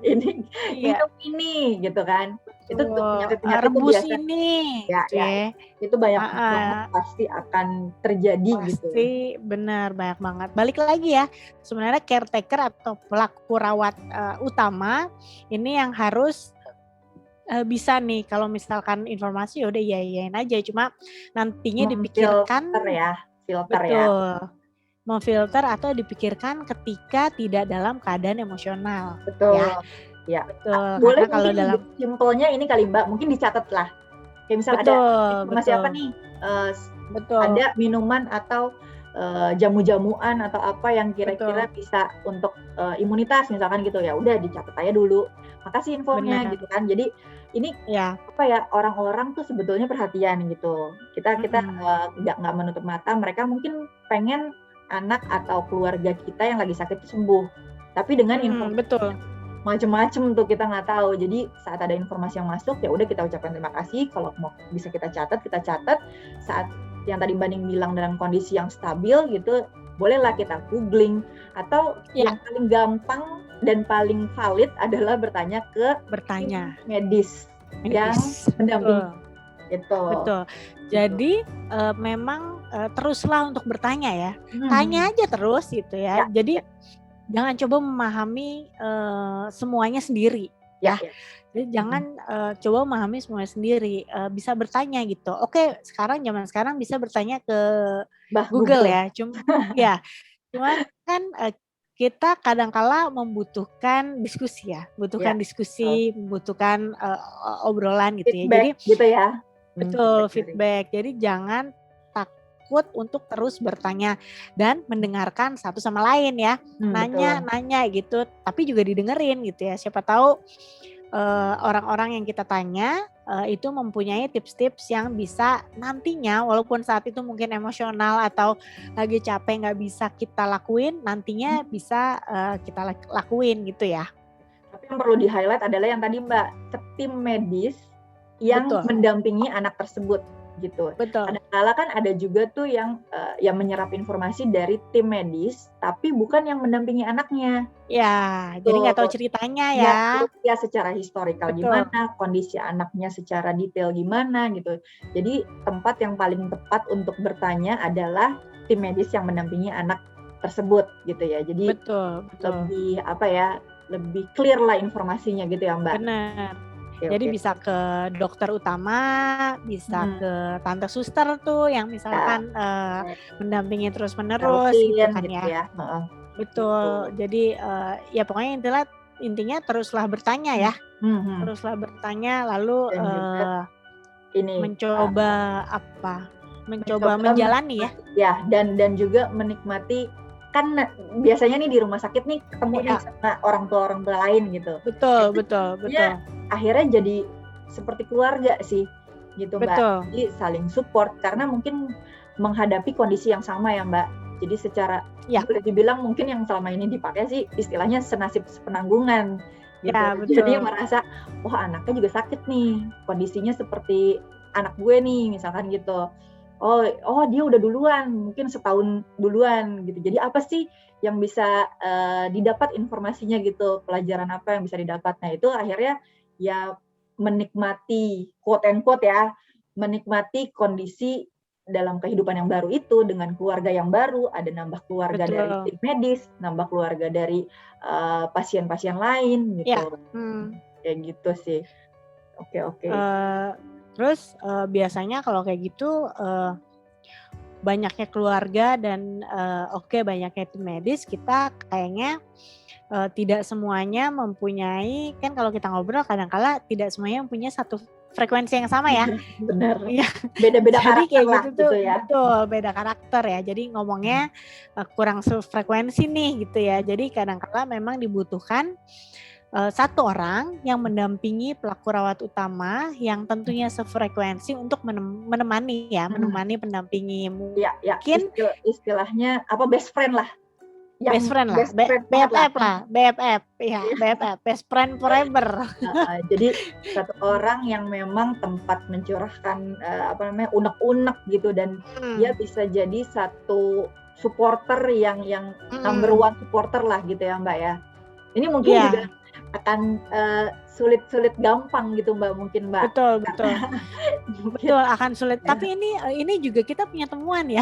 Speaker 1: minum ini gitu kan. Itu penyakit-penyakit
Speaker 2: rebus
Speaker 1: biasa,
Speaker 2: ini
Speaker 1: gitu ya. Itu banyak banget pasti akan terjadi gitu.
Speaker 2: Pasti benar banyak banget. Balik lagi ya, sebenarnya caretaker atau pelaku rawat utama ini yang harus bisa nih kalau misalkan informasi udah iyain aja, cuma nantinya dipikirkan
Speaker 1: filter
Speaker 2: memfilter atau dipikirkan ketika tidak dalam keadaan emosional.
Speaker 1: Betul. Ya.
Speaker 2: Betul.
Speaker 1: Boleh
Speaker 2: kalau dalam
Speaker 1: simpelnya ini kali Mbak, mungkin dicatat lah. Kayak misal ada informasi apa nih? Ada minuman atau jamu-jamuan atau apa yang kira-kira
Speaker 2: Betul.
Speaker 1: bisa untuk imunitas misalkan gitu, ya udah dicatat aja dulu. Makasih infonya
Speaker 2: Benar.
Speaker 1: gitu kan. Jadi ini
Speaker 2: Ya.
Speaker 1: apa ya, orang-orang tuh sebetulnya perhatian gitu. Kita kita
Speaker 2: Mm-mm.
Speaker 1: nggak menutup mata, mereka mungkin pengen anak atau keluarga kita yang lagi sakit itu sembuh. Tapi dengan
Speaker 2: Mm-mm,
Speaker 1: informasi
Speaker 2: betul.
Speaker 1: macem-macem tuh kita nggak tahu. Jadi saat ada informasi yang masuk ya udah kita ucapkan terima kasih. Kalau mau bisa kita catat, kita catat. Saat yang tadi Banding bilang dalam kondisi yang stabil gitu, bolehlah kita googling. Atau
Speaker 2: Ya,
Speaker 1: yang paling gampang dan paling valid adalah bertanya ke tim
Speaker 2: bertanya.
Speaker 1: medis yang
Speaker 2: Medis.
Speaker 1: mendampingi
Speaker 2: Betul.
Speaker 1: gitu.
Speaker 2: Betul.
Speaker 1: Gitu.
Speaker 2: Jadi memang teruslah untuk bertanya ya.
Speaker 1: Hmm.
Speaker 2: Tanya aja terus gitu ya.
Speaker 1: Ya,
Speaker 2: Jadi
Speaker 1: ya.
Speaker 2: jangan coba memahami semuanya sendiri ya.
Speaker 1: Ya.
Speaker 2: Jadi jangan coba memahami semuanya sendiri. Bisa bertanya gitu. Oke, zaman sekarang bisa bertanya ke
Speaker 1: Bah
Speaker 2: Google
Speaker 1: Google.
Speaker 2: ya. Cuman kan kita kadangkala membutuhkan diskusi ya,
Speaker 1: Ya.
Speaker 2: membutuhkan obrolan gitu ya. Jadi
Speaker 1: Feedback gitu ya.
Speaker 2: betul,
Speaker 1: Feedback.
Speaker 2: feedback. Jadi jangan takut untuk terus bertanya dan mendengarkan satu sama lain ya.
Speaker 1: Betul.
Speaker 2: Nanya gitu, tapi juga didengerin gitu ya. Siapa tahu orang-orang yang kita tanya itu mempunyai tips-tips yang bisa nantinya, walaupun saat itu mungkin emosional atau lagi capek nggak bisa kita lakuin, nantinya bisa kita lakuin gitu ya.
Speaker 1: Tapi yang perlu di-highlight adalah yang tadi Mbak, tim medis yang
Speaker 2: Betul.
Speaker 1: mendampingi anak tersebut gitu.
Speaker 2: Betul.
Speaker 1: Kadang-kala kan ada juga tuh yang menyerap informasi dari tim medis, tapi bukan yang mendampingi anaknya.
Speaker 2: Ya, jadi nggak tahu ceritanya ya.
Speaker 1: Ya secara historikal
Speaker 2: Betul.
Speaker 1: gimana, kondisi anaknya secara detail gimana gitu. Jadi tempat yang paling tepat untuk bertanya adalah tim medis yang mendampingi anak tersebut gitu ya. Jadi
Speaker 2: betul.
Speaker 1: lebih apa ya, lebih clear lah informasinya gitu ya Mbak.
Speaker 2: Benar.
Speaker 1: Oke.
Speaker 2: Jadi bisa ke dokter utama, bisa ke tante suster tuh yang misalkan mendampingi terus-menerus gitu kan
Speaker 1: gitu
Speaker 2: ya. Betul.
Speaker 1: Gitu.
Speaker 2: Jadi ya pokoknya intinya teruslah bertanya ya. Teruslah bertanya lalu mencoba menjalani ya.
Speaker 1: Ya, dan juga menikmati, kan biasanya nih di rumah sakit nih ketemu nih sama orang tua lain gitu.
Speaker 2: Betul.
Speaker 1: Ya, akhirnya jadi seperti keluarga sih gitu Mbak.
Speaker 2: Betul.
Speaker 1: Jadi saling support karena mungkin menghadapi kondisi yang sama ya Mbak. Jadi secara boleh dibilang mungkin yang selama ini dipakai sih istilahnya senasib sepenanggungan gitu.
Speaker 2: Ya, betul.
Speaker 1: Jadi merasa wah anaknya juga sakit nih, kondisinya seperti anak gue nih misalkan gitu. Oh dia udah duluan, mungkin setahun duluan gitu. Jadi apa sih yang bisa didapat informasinya gitu, pelajaran apa yang bisa didapat. Nah itu akhirnya ya menikmati, quote and quote ya, menikmati kondisi dalam kehidupan yang baru itu dengan keluarga yang baru, ada nambah keluarga dari tim medis, nambah keluarga dari pasien-pasien lain gitu. Kayak gitu sih. Oke.
Speaker 2: Terus biasanya kalau kayak gitu banyaknya keluarga dan banyaknya tim medis, kita kayaknya tidak semuanya mempunyai, kan kalau kita ngobrol kadang-kala tidak semuanya mempunyai satu frekuensi yang sama ya.
Speaker 1: Benar.
Speaker 2: Iya.
Speaker 1: Beda-beda karakter
Speaker 2: kayak
Speaker 1: lah
Speaker 2: gitu tuh
Speaker 1: ya.
Speaker 2: Betul, beda karakter ya. Jadi ngomongnya kurang sefrekuensi nih gitu ya. Jadi kadang-kala memang dibutuhkan satu orang yang mendampingi pelaku rawat utama yang tentunya sefrekuensi untuk menemani pendampingi mungkin
Speaker 1: istilahnya apa, best friend lah.
Speaker 2: Best friend lah, BFF ya, BFF, best friend forever.
Speaker 1: Jadi satu orang yang memang tempat mencurahkan unek-unek gitu, dan dia bisa jadi satu supporter yang number one supporter lah gitu ya Mbak ya. Ini mungkin juga akan sulit gampang gitu Mbak, mungkin Mbak.
Speaker 2: Betul. Betul, akan sulit. Tapi ini juga kita punya temuan ya.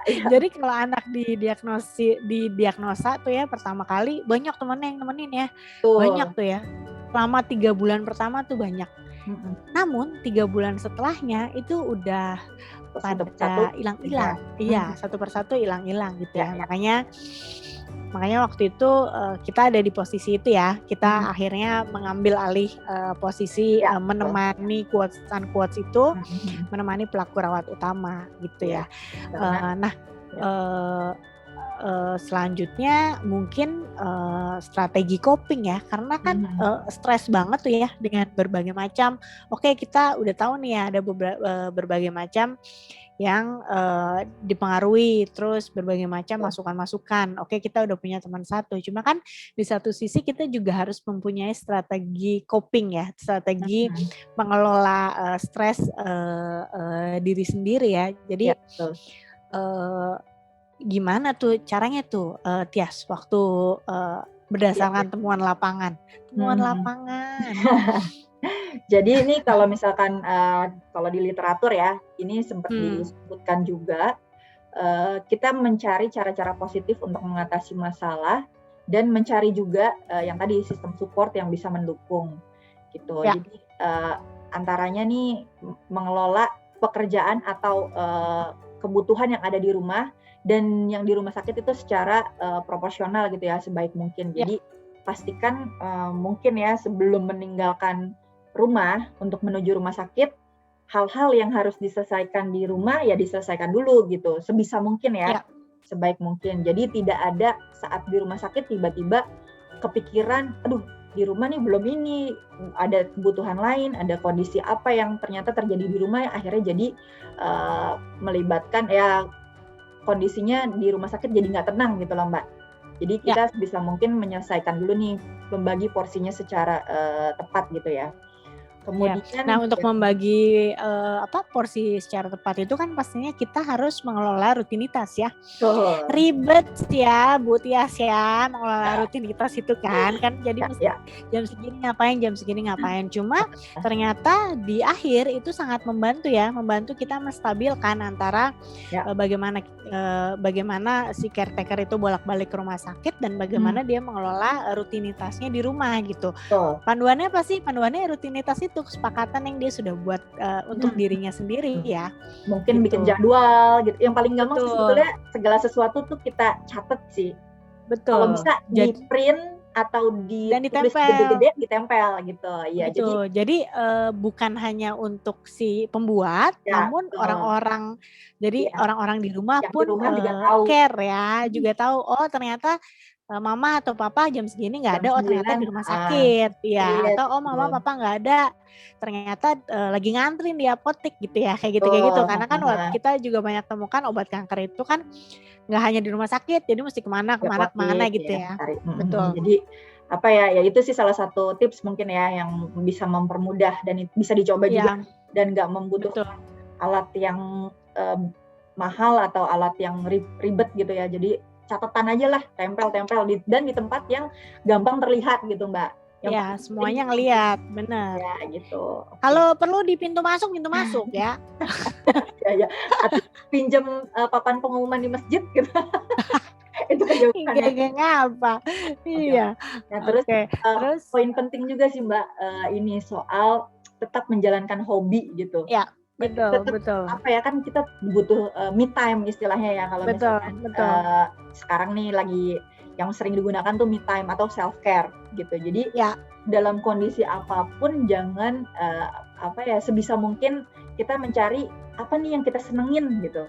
Speaker 2: Jadi kalau anak didiagnosa tuh ya pertama kali banyak temennya yang nemenin ya. Banyak tuh ya. Selama 3 bulan pertama tuh banyak. Namun 3 bulan setelahnya itu udah pada hilang-hilang. Iya, satu persatu hilang-hilang gitu ya. Makanya waktu itu kita ada di posisi itu ya. Kita akhirnya mengambil alih posisi menemani quotes itu, menemani pelaku rawat utama gitu ya. Nah,
Speaker 1: Ya.
Speaker 2: Eee selanjutnya mungkin, strategi coping ya, karena kan,
Speaker 1: Mhm.
Speaker 2: stres banget tuh ya dengan berbagai macam oke kita udah tahu nih ya ada berbagai macam yang, dipengaruhi, terus berbagai macam
Speaker 1: Betul.
Speaker 2: masukan-masukan. Oke kita udah punya teman satu, cuma kan di satu sisi kita juga harus mempunyai strategi coping ya, strategi
Speaker 1: Mhm.
Speaker 2: mengelola, stres, diri sendiri ya. Jadi,
Speaker 1: Ya, betul.
Speaker 2: eee gimana tuh caranya tuh, Tias waktu, eee,
Speaker 1: Iya, iya.
Speaker 2: berdasarkan temuan lapangan? Temuan
Speaker 1: Mhm.
Speaker 2: lapangan.
Speaker 1: Jadi ini kalau misalkan, kalau di literatur ya, ini sempat
Speaker 2: Hmm,
Speaker 1: disebutkan juga, kita mencari cara-cara positif untuk mengatasi masalah dan mencari juga, yang tadi sistem support yang bisa mendukung, gitu.
Speaker 2: ya,
Speaker 1: Jadi, antaranya nih mengelola pekerjaan atau, kebutuhan yang ada di rumah dan yang di rumah sakit itu secara, proporsional gitu ya, sebaik mungkin.
Speaker 2: ya,
Speaker 1: Jadi pastikan, mungkin ya sebelum meninggalkan rumah untuk menuju rumah sakit, hal-hal yang harus diselesaikan di rumah, ya diselesaikan dulu gitu, sebisa mungkin ya,
Speaker 2: ya,
Speaker 1: sebaik mungkin. Jadi tidak ada saat di rumah sakit tiba-tiba kepikiran, "Aduh di rumah nih belum ini, ada kebutuhan lain, ada kondisi apa yang ternyata terjadi di rumah yang akhirnya jadi, melibatkan ya kondisinya di rumah sakit jadi nggak tenang," gitu loh, Mbak. Jadi
Speaker 2: ya.
Speaker 1: kita sebisa mungkin menyelesaikan dulu nih, membagi porsinya secara, tepat gitu ya.
Speaker 2: Iya. Nah,
Speaker 1: Kemudian
Speaker 2: untuk
Speaker 1: yang
Speaker 2: membagi, porsi secara tepat itu kan pastinya kita harus mengelola rutinitas ya.
Speaker 1: betul,
Speaker 2: Ribet ya, Bu Tias ya, mengelola rutinitas itu kan. Kan jadi
Speaker 1: ya,
Speaker 2: mesti
Speaker 1: ya,
Speaker 2: jam segini ngapain. Cuma ternyata di akhir itu sangat membantu kita menstabilkan antara,
Speaker 1: ya,
Speaker 2: bagaimana si caretaker itu bolak-balik ke rumah sakit dan
Speaker 1: mhm,
Speaker 2: bagaimana dia mengelola, rutinitasnya di rumah gitu.
Speaker 1: betul,
Speaker 2: Panduannya apa sih? Panduannya rutinitas itu, kesepakatan yang dia sudah buat, untuk
Speaker 1: mhm,
Speaker 2: dirinya sendiri
Speaker 1: mhm.
Speaker 2: ya,
Speaker 1: Mungkin bikin
Speaker 2: gitu.
Speaker 1: jadwal gitu, yang paling gampang sih
Speaker 2: Betul,
Speaker 1: sebetulnya segala sesuatu tuh kita catat sih. Kalau
Speaker 2: betul.
Speaker 1: bisa di-print atau
Speaker 2: Dan
Speaker 1: ditulis
Speaker 2: ditempel,
Speaker 1: gede-gede, ditempel gitu. Iya, jadi
Speaker 2: betul. Jadi, bukan hanya untuk si pembuat,
Speaker 1: ya
Speaker 2: namun
Speaker 1: betul, iya,
Speaker 2: orang-orang di rumah
Speaker 1: yang di
Speaker 2: pun,
Speaker 1: rumah juga tahu,
Speaker 2: care ya,
Speaker 1: mhm,
Speaker 2: juga tahu, oh ternyata, mama atau papa jam segini nggak
Speaker 1: jam
Speaker 2: ada, oh ternyata
Speaker 1: 9
Speaker 2: di rumah
Speaker 1: heeh,
Speaker 2: sakit, ya.
Speaker 1: iya,
Speaker 2: Atau, oh mama
Speaker 1: betul,
Speaker 2: papa nggak ada, ternyata, lagi ngantri di apotek gitu ya, kayak gitu.
Speaker 1: betul,
Speaker 2: Karena kan
Speaker 1: heeh heeh,
Speaker 2: kita juga banyak temukan obat kanker itu kan nggak hanya di rumah sakit, jadi mesti kemana
Speaker 1: tiap
Speaker 2: kemana kemana
Speaker 1: wakit
Speaker 2: gitu
Speaker 1: ya,
Speaker 2: ya.
Speaker 1: cari
Speaker 2: Betul,
Speaker 1: Jadi, apa ya, ya itu sih salah satu tips mungkin ya yang bisa mempermudah dan bisa dicoba juga
Speaker 2: iya,
Speaker 1: dan nggak
Speaker 2: betul.
Speaker 1: membutuhkan alat yang, mahal atau alat yang ribet gitu ya. Jadi catatan aja lah, tempel-tempel dan di tempat yang gampang terlihat gitu, Mbak. Yang
Speaker 2: Iya,
Speaker 1: paling penting
Speaker 2: semuanya
Speaker 1: untuk
Speaker 2: ngelihat, bener.
Speaker 1: ya gitu, oke.
Speaker 2: Kalau perlu di pintu masuk ya.
Speaker 1: Ya ya, atau pinjam, papan pengumuman di masjid gitu, itu kejauhan ya.
Speaker 2: Gak ngapa.
Speaker 1: Oke,
Speaker 2: Iya,
Speaker 1: oke. Nah terus,
Speaker 2: oke. Terus
Speaker 1: poin penting juga sih Mbak, ini soal tetap menjalankan hobi gitu.
Speaker 2: ya, betul
Speaker 1: Tetap
Speaker 2: betul.
Speaker 1: apa ya, kan kita butuh, me time istilahnya ya kalau
Speaker 2: Betul
Speaker 1: misalkan,
Speaker 2: betul.
Speaker 1: sekarang nih lagi yang sering digunakan tuh me time atau self care gitu. Jadi
Speaker 2: Ya,
Speaker 1: dalam kondisi apapun jangan, apa ya, sebisa mungkin kita mencari apa nih yang kita senengin gitu.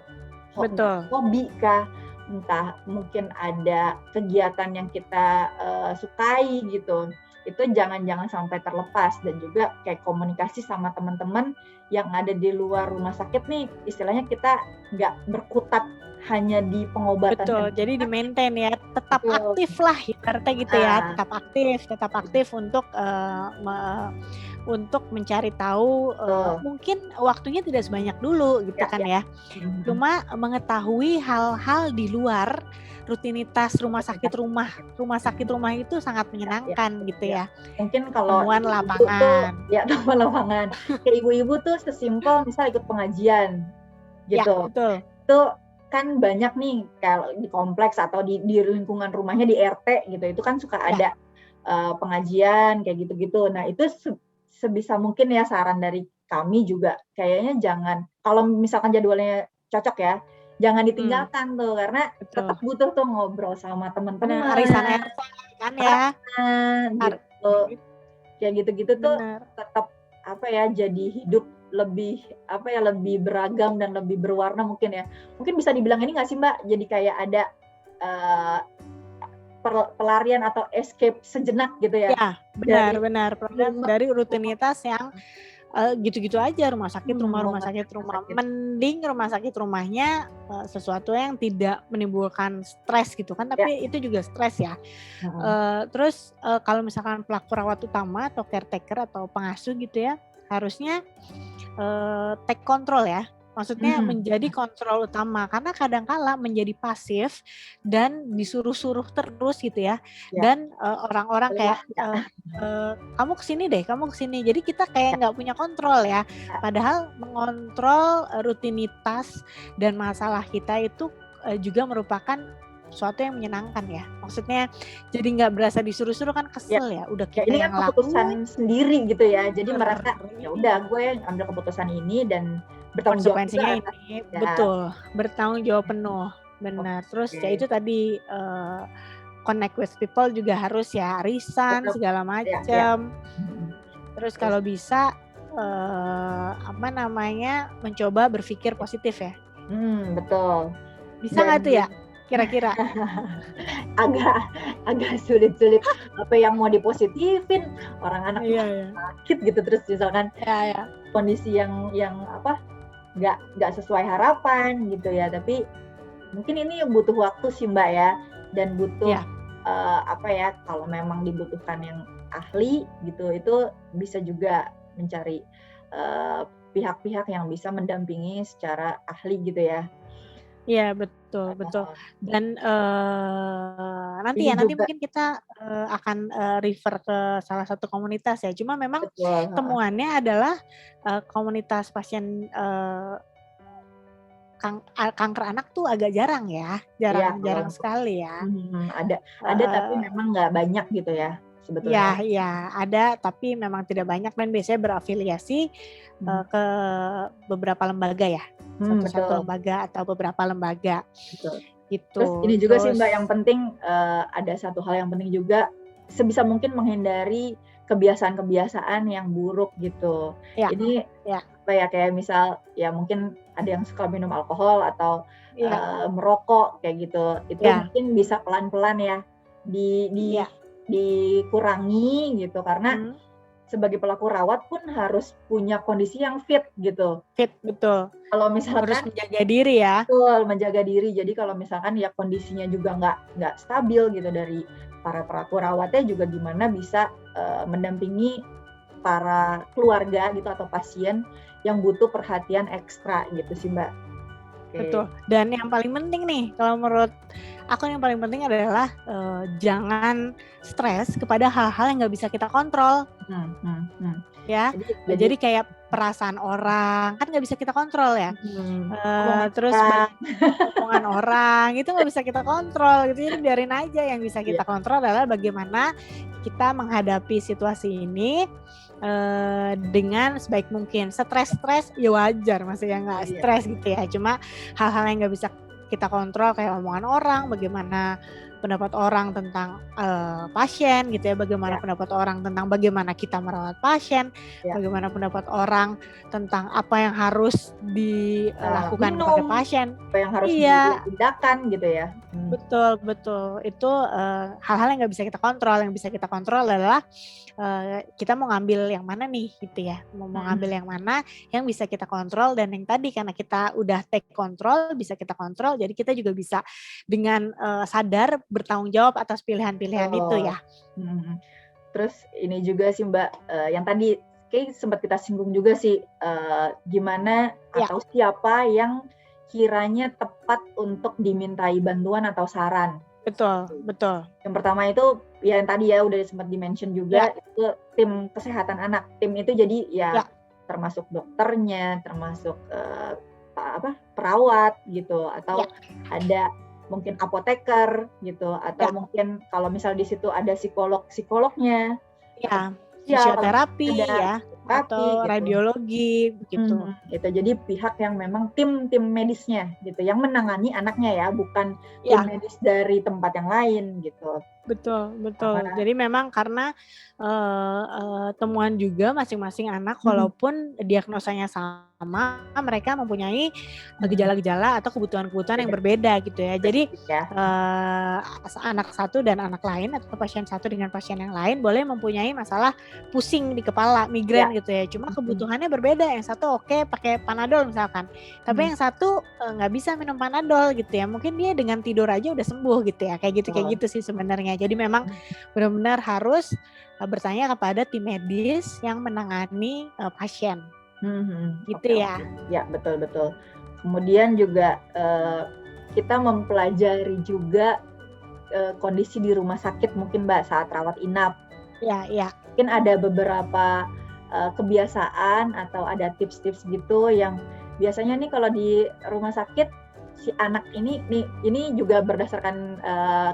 Speaker 1: Entah
Speaker 2: betul.
Speaker 1: hobi kah, entah mungkin ada kegiatan yang kita, sukai gitu. Itu jangan sampai terlepas dan juga kayak komunikasi sama teman-teman yang ada di luar rumah sakit nih, istilahnya kita nggak berkutat hanya di pengobatan dan
Speaker 2: Betul, jadi di-maintain ya, tetap
Speaker 1: betul,
Speaker 2: aktif lah ibaratnya gitu ya,
Speaker 1: ah,
Speaker 2: tetap aktif untuk, untuk mencari tahu,
Speaker 1: betul,
Speaker 2: mungkin waktunya tidak sebanyak dulu gitu
Speaker 1: ya
Speaker 2: kan
Speaker 1: ya,
Speaker 2: ya.
Speaker 1: mhm mhm,
Speaker 2: Cuma mengetahui hal-hal di luar rutinitas
Speaker 1: rutinitas
Speaker 2: rumah sakit rumah itu sangat
Speaker 1: ya ya
Speaker 2: menyenangkan gitu
Speaker 1: ya.
Speaker 2: ya.
Speaker 1: Mungkin kalau
Speaker 2: Temuan
Speaker 1: ibu-ibu tuh
Speaker 2: lapangan.
Speaker 1: ya teman lapangan, kayak ibu-ibu tuh sesimpel misal ikut pengajian
Speaker 2: Ya,
Speaker 1: gitu.
Speaker 2: betul.
Speaker 1: Itu kan banyak nih kalau di kompleks atau di lingkungan rumahnya di RT gitu, itu kan suka
Speaker 2: Ya,
Speaker 1: ada, pengajian kayak gitu-gitu. Nah itu sebisa mungkin ya saran dari kami juga kayaknya jangan kalau misalkan jadwalnya cocok ya, jangan
Speaker 2: mhm,
Speaker 1: ditinggalkan tuh karena tetap
Speaker 2: betul.
Speaker 1: butuh tuh ngobrol sama
Speaker 2: Bener, arisan
Speaker 1: teman-teman,
Speaker 2: RT kan ya.
Speaker 1: heeh,
Speaker 2: Ar
Speaker 1: gitu. Kayak gitu-gitu tuh
Speaker 2: bener.
Speaker 1: tetap, apa ya, jadi hidup lebih apa ya, lebih beragam dan lebih berwarna mungkin ya. Mungkin bisa dibilang ini nggak sih Mbak, jadi kayak ada uh, pelarian atau escape sejenak gitu ya.
Speaker 2: Ya,
Speaker 1: Dari
Speaker 2: benar.
Speaker 1: rumah
Speaker 2: Dari rutinitas yang gitu-gitu aja, rumah sakit, rumah sakit, rumah. Mending rumah sakit rumahnya sesuatu yang tidak menimbulkan stres gitu kan, tapi itu juga stres ya. Terus kalau misalkan pelaku rawat utama atau caretaker atau pengasuh gitu ya, harusnya take control ya. Maksudnya menjadi kontrol utama, karena kadang-kala menjadi pasif dan disuruh-suruh terus gitu ya. Dan orang-orang kayak kamu kesini deh, kamu kesini. Jadi kita kayak nggak punya kontrol ya. Padahal mengontrol rutinitas dan masalah kita itu juga merupakan sesuatu yang menyenangkan ya. Maksudnya jadi nggak berasa disuruh-suruh kan kesel ya. Udah kita
Speaker 1: ini
Speaker 2: yang
Speaker 1: kan keputusan sendiri gitu ya. Jadi merasa ya udah gue ambil keputusan ini dan bertanggung jawab
Speaker 2: konsekuensinya ini betul, bertanggung jawab penuh, benar. Terus ya itu tadi connect with people juga harus ya, arisan segala macam. Terus kalau bisa apa namanya, mencoba berpikir positif ya.
Speaker 1: Betul.
Speaker 2: Bisa nggak tuh ya kira-kira?
Speaker 1: agak sulit apa yang mau dipositifin, orang anak sakit gitu, terus misalkan kondisi yang apa nggak sesuai harapan gitu ya. Tapi mungkin ini butuh waktu sih Mbak ya, dan butuh apa ya, kalau memang dibutuhkan yang ahli gitu, itu bisa juga mencari pihak-pihak yang bisa mendampingi secara ahli gitu ya.
Speaker 2: Iya betul. Dan nanti mungkin kita akan refer ke salah satu komunitas ya. Cuma memang temuannya adalah komunitas pasien kanker anak tuh agak jarang ya, jarang sekali ya.
Speaker 1: Ada tapi memang nggak banyak gitu ya sebetulnya.
Speaker 2: Ya ada tapi memang tidak banyak dan biasanya berafiliasi ke beberapa lembaga ya. Satu lembaga atau beberapa lembaga. Gitu.
Speaker 1: Terus ini juga sih Mbak, yang penting ada satu hal yang penting juga, sebisa mungkin menghindari kebiasaan-kebiasaan yang buruk gitu. Ini apa ya, kayak misal ya mungkin ada yang suka minum alkohol atau merokok kayak gitu. Itu mungkin bisa pelan-pelan ya dikurangi gitu, karena sebagai pelaku rawat pun harus punya kondisi yang fit gitu.
Speaker 2: Betul.
Speaker 1: Kalau misalkan
Speaker 2: harus menjaga diri ya.
Speaker 1: Betul, menjaga diri. Jadi kalau misalkan ya kondisinya juga nggak stabil gitu dari para pelaku rawatnya, juga gimana bisa mendampingi para keluarga gitu atau pasien yang butuh perhatian ekstra gitu sih Mbak.
Speaker 2: Betul. Dan yang paling penting nih, kalau menurut aku yang paling penting adalah jangan stres kepada hal-hal yang nggak bisa kita kontrol. Ya, jadi kayak perasaan orang kan nggak bisa kita kontrol ya. Terus omongan orang itu nggak bisa kita kontrol gitu. Jadi biarin aja. Yang bisa kita kontrol adalah bagaimana kita menghadapi situasi ini dengan sebaik mungkin. Stres ya wajar, maksudnya nggak stres gitu ya. Cuma hal-hal yang nggak bisa kita kontrol kayak omongan orang, bagaimana pendapat orang tentang pasien gitu ya, bagaimana pendapat orang tentang bagaimana kita merawat pasien, bagaimana pendapat orang tentang apa yang harus dilakukan kepada pasien,
Speaker 1: apa yang harus ditindakan gitu ya.
Speaker 2: Betul. Itu hal-hal yang nggak bisa kita kontrol. Yang bisa kita kontrol adalah kita mau ngambil yang mana nih gitu ya, mau ngambil yang mana yang bisa kita kontrol, dan yang tadi karena kita udah take control, bisa kita kontrol, jadi kita juga bisa dengan sadar bertanggung jawab atas pilihan-pilihan itu ya.
Speaker 1: Terus ini juga sih Mbak, yang tadi kayak sempat kita singgung juga sih, gimana atau siapa yang kiranya tepat untuk dimintai bantuan atau saran.
Speaker 2: Betul.
Speaker 1: Yang pertama itu ya yang tadi ya udah sempat di-mention juga, itu tim kesehatan anak. Tim itu jadi ya termasuk dokternya, termasuk perawat gitu, atau ada mungkin apoteker gitu, atau mungkin kalau misal di situ ada psikolognya,
Speaker 2: fisioterapi atau gitu. Radiologi gitu.
Speaker 1: Itu jadi pihak yang memang tim medisnya gitu yang menangani anaknya ya, bukan tim medis dari tempat yang lain gitu.
Speaker 2: Betul, betul.
Speaker 1: Sama
Speaker 2: Jadi memang karena temuan juga masing-masing anak
Speaker 1: mhm,
Speaker 2: walaupun diagnosanya sama, mereka mempunyai
Speaker 1: mhm,
Speaker 2: gejala-gejala atau kebutuhan-kebutuhan yang
Speaker 1: beda
Speaker 2: berbeda gitu ya. Jadi
Speaker 1: spesifik ya.
Speaker 2: anak satu dan anak lain atau pasien satu dengan pasien yang lain boleh mempunyai masalah pusing di kepala,
Speaker 1: Iya,
Speaker 2: migrain gitu ya. Cuma
Speaker 1: mhm,
Speaker 2: kebutuhannya berbeda. Yang satu oke pakai Panadol misalkan, tapi
Speaker 1: mhm,
Speaker 2: yang satu nggak bisa minum Panadol gitu ya. Mungkin dia dengan tidur aja udah sembuh gitu ya. Kayak
Speaker 1: betul,
Speaker 2: gitu sih sebenarnya. Jadi memang
Speaker 1: mhm,
Speaker 2: benar-benar harus bertanya kepada tim medis yang menangani pasien
Speaker 1: mhm, mhm,
Speaker 2: gitu
Speaker 1: oke
Speaker 2: ya.
Speaker 1: oke, ya betul betul. Kemudian juga, kita mempelajari juga, kondisi di rumah sakit mungkin Mbak saat rawat inap.
Speaker 2: Iya, iya,
Speaker 1: Mungkin ada beberapa, kebiasaan atau ada tips-tips gitu yang biasanya nih kalau di rumah sakit, si anak ini juga berdasarkan,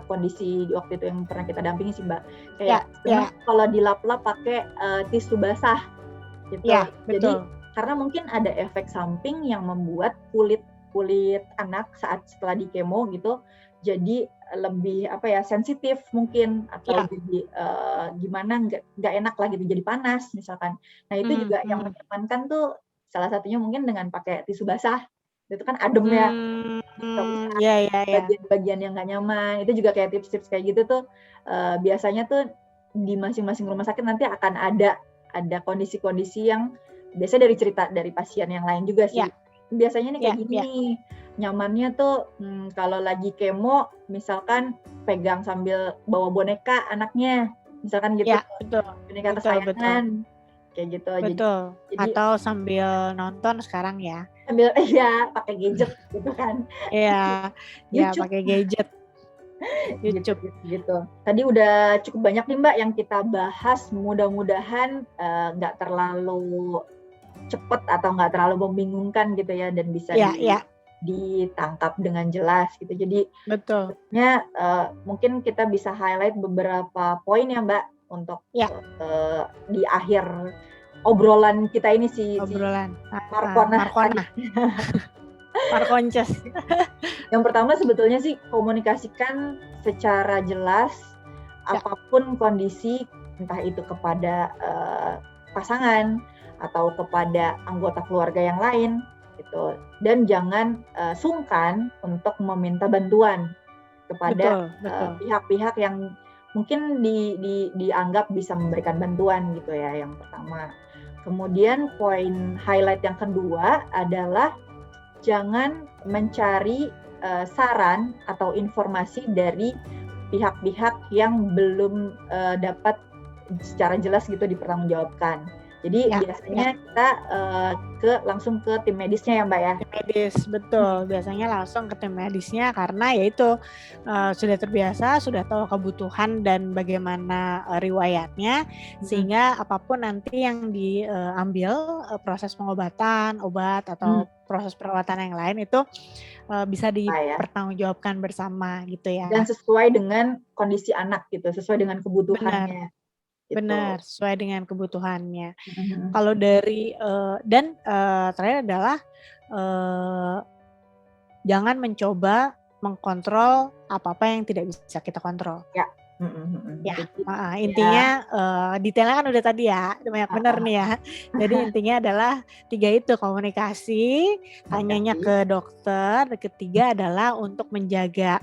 Speaker 1: kondisi di waktu itu yang pernah kita dampingi sih, Mbak.
Speaker 2: iya,
Speaker 1: Kayak
Speaker 2: iya,
Speaker 1: seneng kalau dilap-lap pakai, tisu basah gitu.
Speaker 2: iya,
Speaker 1: Jadi
Speaker 2: betul.
Speaker 1: karena mungkin ada efek samping yang membuat kulit kulit anak setelah di kemo gitu, jadi lebih apa ya, sensitif mungkin atau
Speaker 2: Iya.
Speaker 1: jadi, gimana nggak enak lah gitu, jadi panas misalkan. Nah itu
Speaker 2: Mhm,
Speaker 1: juga yang
Speaker 2: mhm.
Speaker 1: menyamankan tuh salah satunya mungkin dengan pakai tisu basah, itu kan adem ya, nggak usah
Speaker 2: Iya, iya, iya.
Speaker 1: bagian-bagian yang nggak nyaman. Itu juga kayak tips-tips kayak gitu tuh, biasanya tuh di masing-masing rumah sakit nanti akan ada kondisi-kondisi yang biasanya dari cerita dari pasien yang lain juga
Speaker 2: Iya,
Speaker 1: sih. Biasanya nih
Speaker 2: iya,
Speaker 1: kayak gini
Speaker 2: iya.
Speaker 1: nih, nyamannya tuh, kalau lagi kemo misalkan pegang sambil bawa boneka anaknya, misalkan gitu,
Speaker 2: Iya, betul.
Speaker 1: boneka
Speaker 2: Betul, betul.
Speaker 1: kesayangan, kayak gitu.
Speaker 2: Betul.
Speaker 1: Jadi
Speaker 2: Atau sambil nonton sekarang ya.
Speaker 1: sambil iya, pakai gadget gitu kan,
Speaker 2: Iya, iya
Speaker 1: YouTube.
Speaker 2: pakai gadget,
Speaker 1: Gitu
Speaker 2: YouTube.
Speaker 1: gitu gitu. Tadi udah cukup banyak nih Mbak yang kita bahas, mudah-mudahan, nggak terlalu cepet atau nggak terlalu membingungkan gitu ya dan bisa
Speaker 2: Iya, iya,
Speaker 1: ditangkap dengan jelas gitu. Jadi
Speaker 2: betul.
Speaker 1: sebenarnya, mungkin kita bisa highlight beberapa poin ya Mbak untuk,
Speaker 2: Iya,
Speaker 1: di akhir obrolan kita ini si
Speaker 2: obrolan.
Speaker 1: Markona tadi.
Speaker 2: Markona, Markonces.
Speaker 1: Yang pertama sebetulnya sih komunikasikan secara jelas
Speaker 2: Ya,
Speaker 1: apapun kondisi, entah itu kepada, pasangan atau kepada anggota keluarga yang lain gitu. Dan jangan, sungkan untuk meminta bantuan kepada,
Speaker 2: betul, betul.
Speaker 1: pihak-pihak yang mungkin dianggap bisa memberikan bantuan gitu ya, yang pertama. Kemudian poin highlight yang kedua adalah jangan mencari, saran atau informasi dari pihak-pihak yang belum, dapat secara jelas gitu dipertanggungjawabkan. Jadi
Speaker 2: Ya, ya.
Speaker 1: biasanya kita, langsung ke tim medisnya ya, Mbak, ya?
Speaker 2: Tim medis, betul. Biasanya langsung ke tim medisnya karena ya itu, sudah terbiasa, sudah tahu kebutuhan dan bagaimana, riwayatnya,
Speaker 1: Mhm,
Speaker 2: sehingga apapun nanti yang diambil, proses pengobatan, obat,
Speaker 1: mmm,
Speaker 2: atau proses perawatan yang lain itu, bisa
Speaker 1: Pak, ya.
Speaker 2: dipertanggungjawabkan bersama gitu
Speaker 1: Dan
Speaker 2: ya.
Speaker 1: sesuai dengan kondisi anak gitu, sesuai dengan
Speaker 2: Benar,
Speaker 1: kebutuhannya, gitu.
Speaker 2: benar, sesuai dengan kebutuhannya.
Speaker 1: Mhm, mhm.
Speaker 2: Kalau dari, dan, terakhir adalah, eee jangan mencoba mengkontrol apa-apa yang tidak bisa kita kontrol.
Speaker 1: Ya, mhm, mhm.
Speaker 2: Ya,
Speaker 1: Jadi
Speaker 2: heeh,
Speaker 1: ya,
Speaker 2: intinya, detailnya kan udah tadi ya, banyak bener
Speaker 1: heeh,
Speaker 2: nih ya. Jadi intinya adalah 3 itu, komunikasi, tanyanya
Speaker 1: komunikasi,
Speaker 2: ke dokter, ketiga adalah untuk menjaga,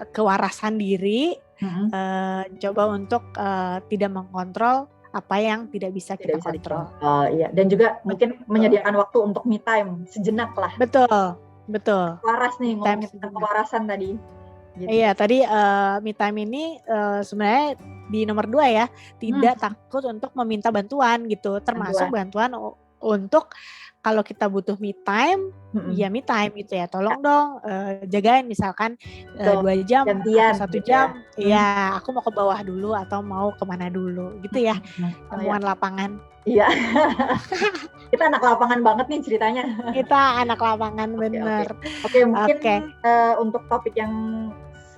Speaker 2: kewarasan diri,
Speaker 1: mhm.
Speaker 2: coba untuk, tidak mengkontrol apa yang tidak bisa
Speaker 1: Tidak
Speaker 2: kita
Speaker 1: bisa
Speaker 2: kontrol.
Speaker 1: dikontrol, iya. Dan juga mungkin
Speaker 2: Betul,
Speaker 1: menyediakan waktu untuk me time sejenak lah.
Speaker 2: betul, betul,
Speaker 1: Waras nih
Speaker 2: me time
Speaker 1: ngomongin tentang
Speaker 2: sejenak.
Speaker 1: kewarasan tadi, gitu.
Speaker 2: Iya tadi, me time ini, sebenarnya di nomor 2 ya,
Speaker 1: Mhm,
Speaker 2: tidak takut untuk meminta bantuan gitu, termasuk
Speaker 1: bantuan,
Speaker 2: bantuan untuk kalau kita butuh me time,
Speaker 1: mhm,
Speaker 2: ya me time gitu ya, "Tolong dong, jagain," misalkan,
Speaker 1: betul.
Speaker 2: 2 jam atau
Speaker 1: Gantian
Speaker 2: 1
Speaker 1: gitu ya.
Speaker 2: jam,
Speaker 1: Mhm,
Speaker 2: iya, "Aku mau ke bawah dulu," atau "Mau kemana dulu," gitu ya,
Speaker 1: mhm, mhm. Oh ya,
Speaker 2: temuan lapangan.
Speaker 1: iya. Kita anak lapangan banget nih ceritanya.
Speaker 2: Kita anak lapangan,
Speaker 1: Oke oke.
Speaker 2: bener.
Speaker 1: Oke mungkin,
Speaker 2: Oke,
Speaker 1: untuk topik yang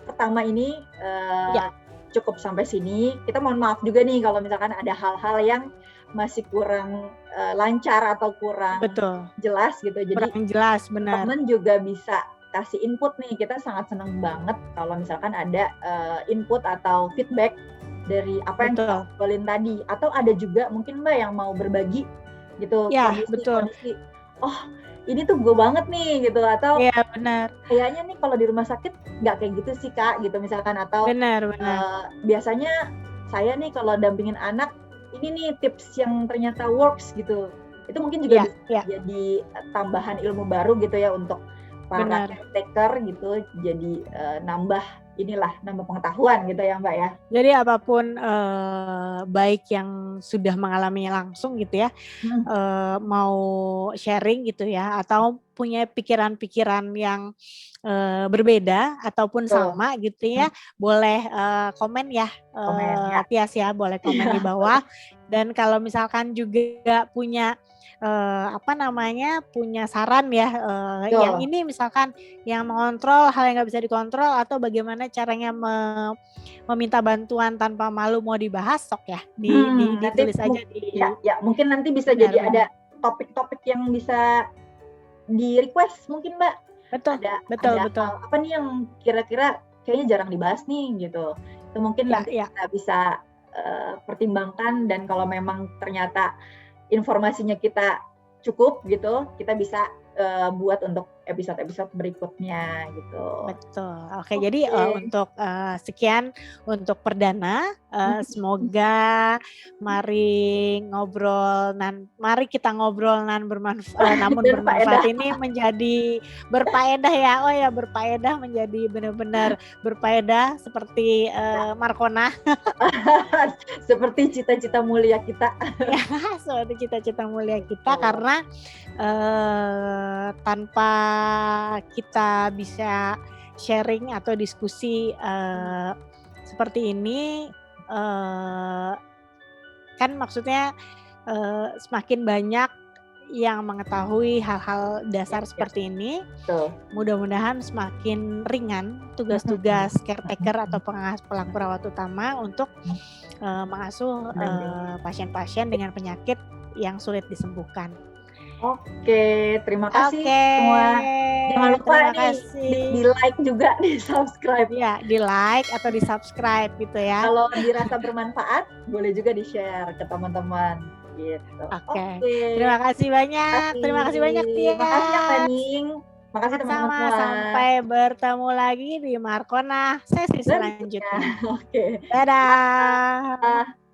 Speaker 1: pertama ini,
Speaker 2: iya,
Speaker 1: cukup sampai sini. Kita mohon maaf juga nih kalau misalkan ada hal-hal yang masih kurang, lancar atau kurang
Speaker 2: betul,
Speaker 1: jelas gitu. Jadi
Speaker 2: kurang jelas, bener.
Speaker 1: teman juga bisa kasih input nih, kita sangat senang banget kalau misalkan ada input atau feedback dari apa yang kita
Speaker 2: Betul.
Speaker 1: obrolin tadi. Atau ada juga mungkin Mbak yang mau berbagi gitu
Speaker 2: Ya, betul.
Speaker 1: kondisi-kondisi, oh ini tuh gue banget nih gitu, atau
Speaker 2: Iya, benar.
Speaker 1: kayaknya nih kalau di rumah sakit nggak kayak gitu sih Kak gitu misalkan, atau
Speaker 2: Benar.
Speaker 1: biasanya saya nih kalau dampingin anak ini nih tips yang ternyata works gitu. Itu mungkin juga
Speaker 2: Iya,
Speaker 1: bisa
Speaker 2: iya.
Speaker 1: jadi tambahan ilmu baru gitu ya untuk para
Speaker 2: Benar.
Speaker 1: caretaker gitu. Jadi nambah pengetahuan gitu ya Mbak ya.
Speaker 2: Jadi apapun baik yang sudah mengalaminya langsung gitu ya, mau sharing gitu ya, atau punya pikiran-pikiran yang berbeda ataupun
Speaker 1: Betul.
Speaker 2: sama gitu ya, boleh komen ya,
Speaker 1: Komen ya.
Speaker 2: Tias ya, boleh komen di
Speaker 1: Iya,
Speaker 2: bawah. Dan kalau misalkan juga punya punya saran ya, yang
Speaker 1: betul.
Speaker 2: ini misalkan yang mengontrol hal yang nggak bisa dikontrol, atau bagaimana caranya meminta bantuan tanpa malu mau dibahas, sok ya
Speaker 1: Nanti
Speaker 2: ditulis aja di
Speaker 1: mungkin nanti bisa
Speaker 2: benar,
Speaker 1: jadi ada topik-topik yang bisa di request mungkin Mbak.
Speaker 2: betul
Speaker 1: Ada
Speaker 2: betul.
Speaker 1: apa nih yang kira-kira kayaknya jarang dibahas nih gitu. Itu mungkin
Speaker 2: Ya,
Speaker 1: nanti
Speaker 2: ya.
Speaker 1: kita bisa pertimbangkan, dan kalau memang ternyata informasinya kita cukup gitu, kita bisa buat untuk episode-episode berikutnya gitu.
Speaker 2: Betul. Oke, jadi untuk sekian untuk perdana. Semoga mari kita ngobrol namun bermanfaat ini menjadi berfaedah ya. Oh ya, berfaedah menjadi benar-benar berfaedah seperti Markona.
Speaker 1: Seperti cita-cita mulia kita.
Speaker 2: Ya, seperti cita-cita mulia kita, karena tanpa kita bisa sharing atau diskusi seperti ini, kan maksudnya semakin banyak yang mengetahui hal-hal dasar seperti ini, mudah-mudahan semakin ringan tugas-tugas caretaker atau pengasuh pelaku rawat utama untuk mengasuh pasien-pasien dengan penyakit yang sulit disembuhkan.
Speaker 1: Oke, terima kasih semua. Jangan lupa di like juga, di subscribe.
Speaker 2: Ya, di like atau di subscribe gitu ya.
Speaker 1: Kalau dirasa bermanfaat, boleh juga di share ke teman-teman. Gitu.
Speaker 2: Oke. Terima kasih banyak. Terima kasih banyak Tia.
Speaker 1: Makasih ya Mbak Ning. Makasih teman-teman semua.
Speaker 2: Sampai bertemu lagi di Markona sesi selanjutnya.
Speaker 1: Oke.
Speaker 2: Dadah.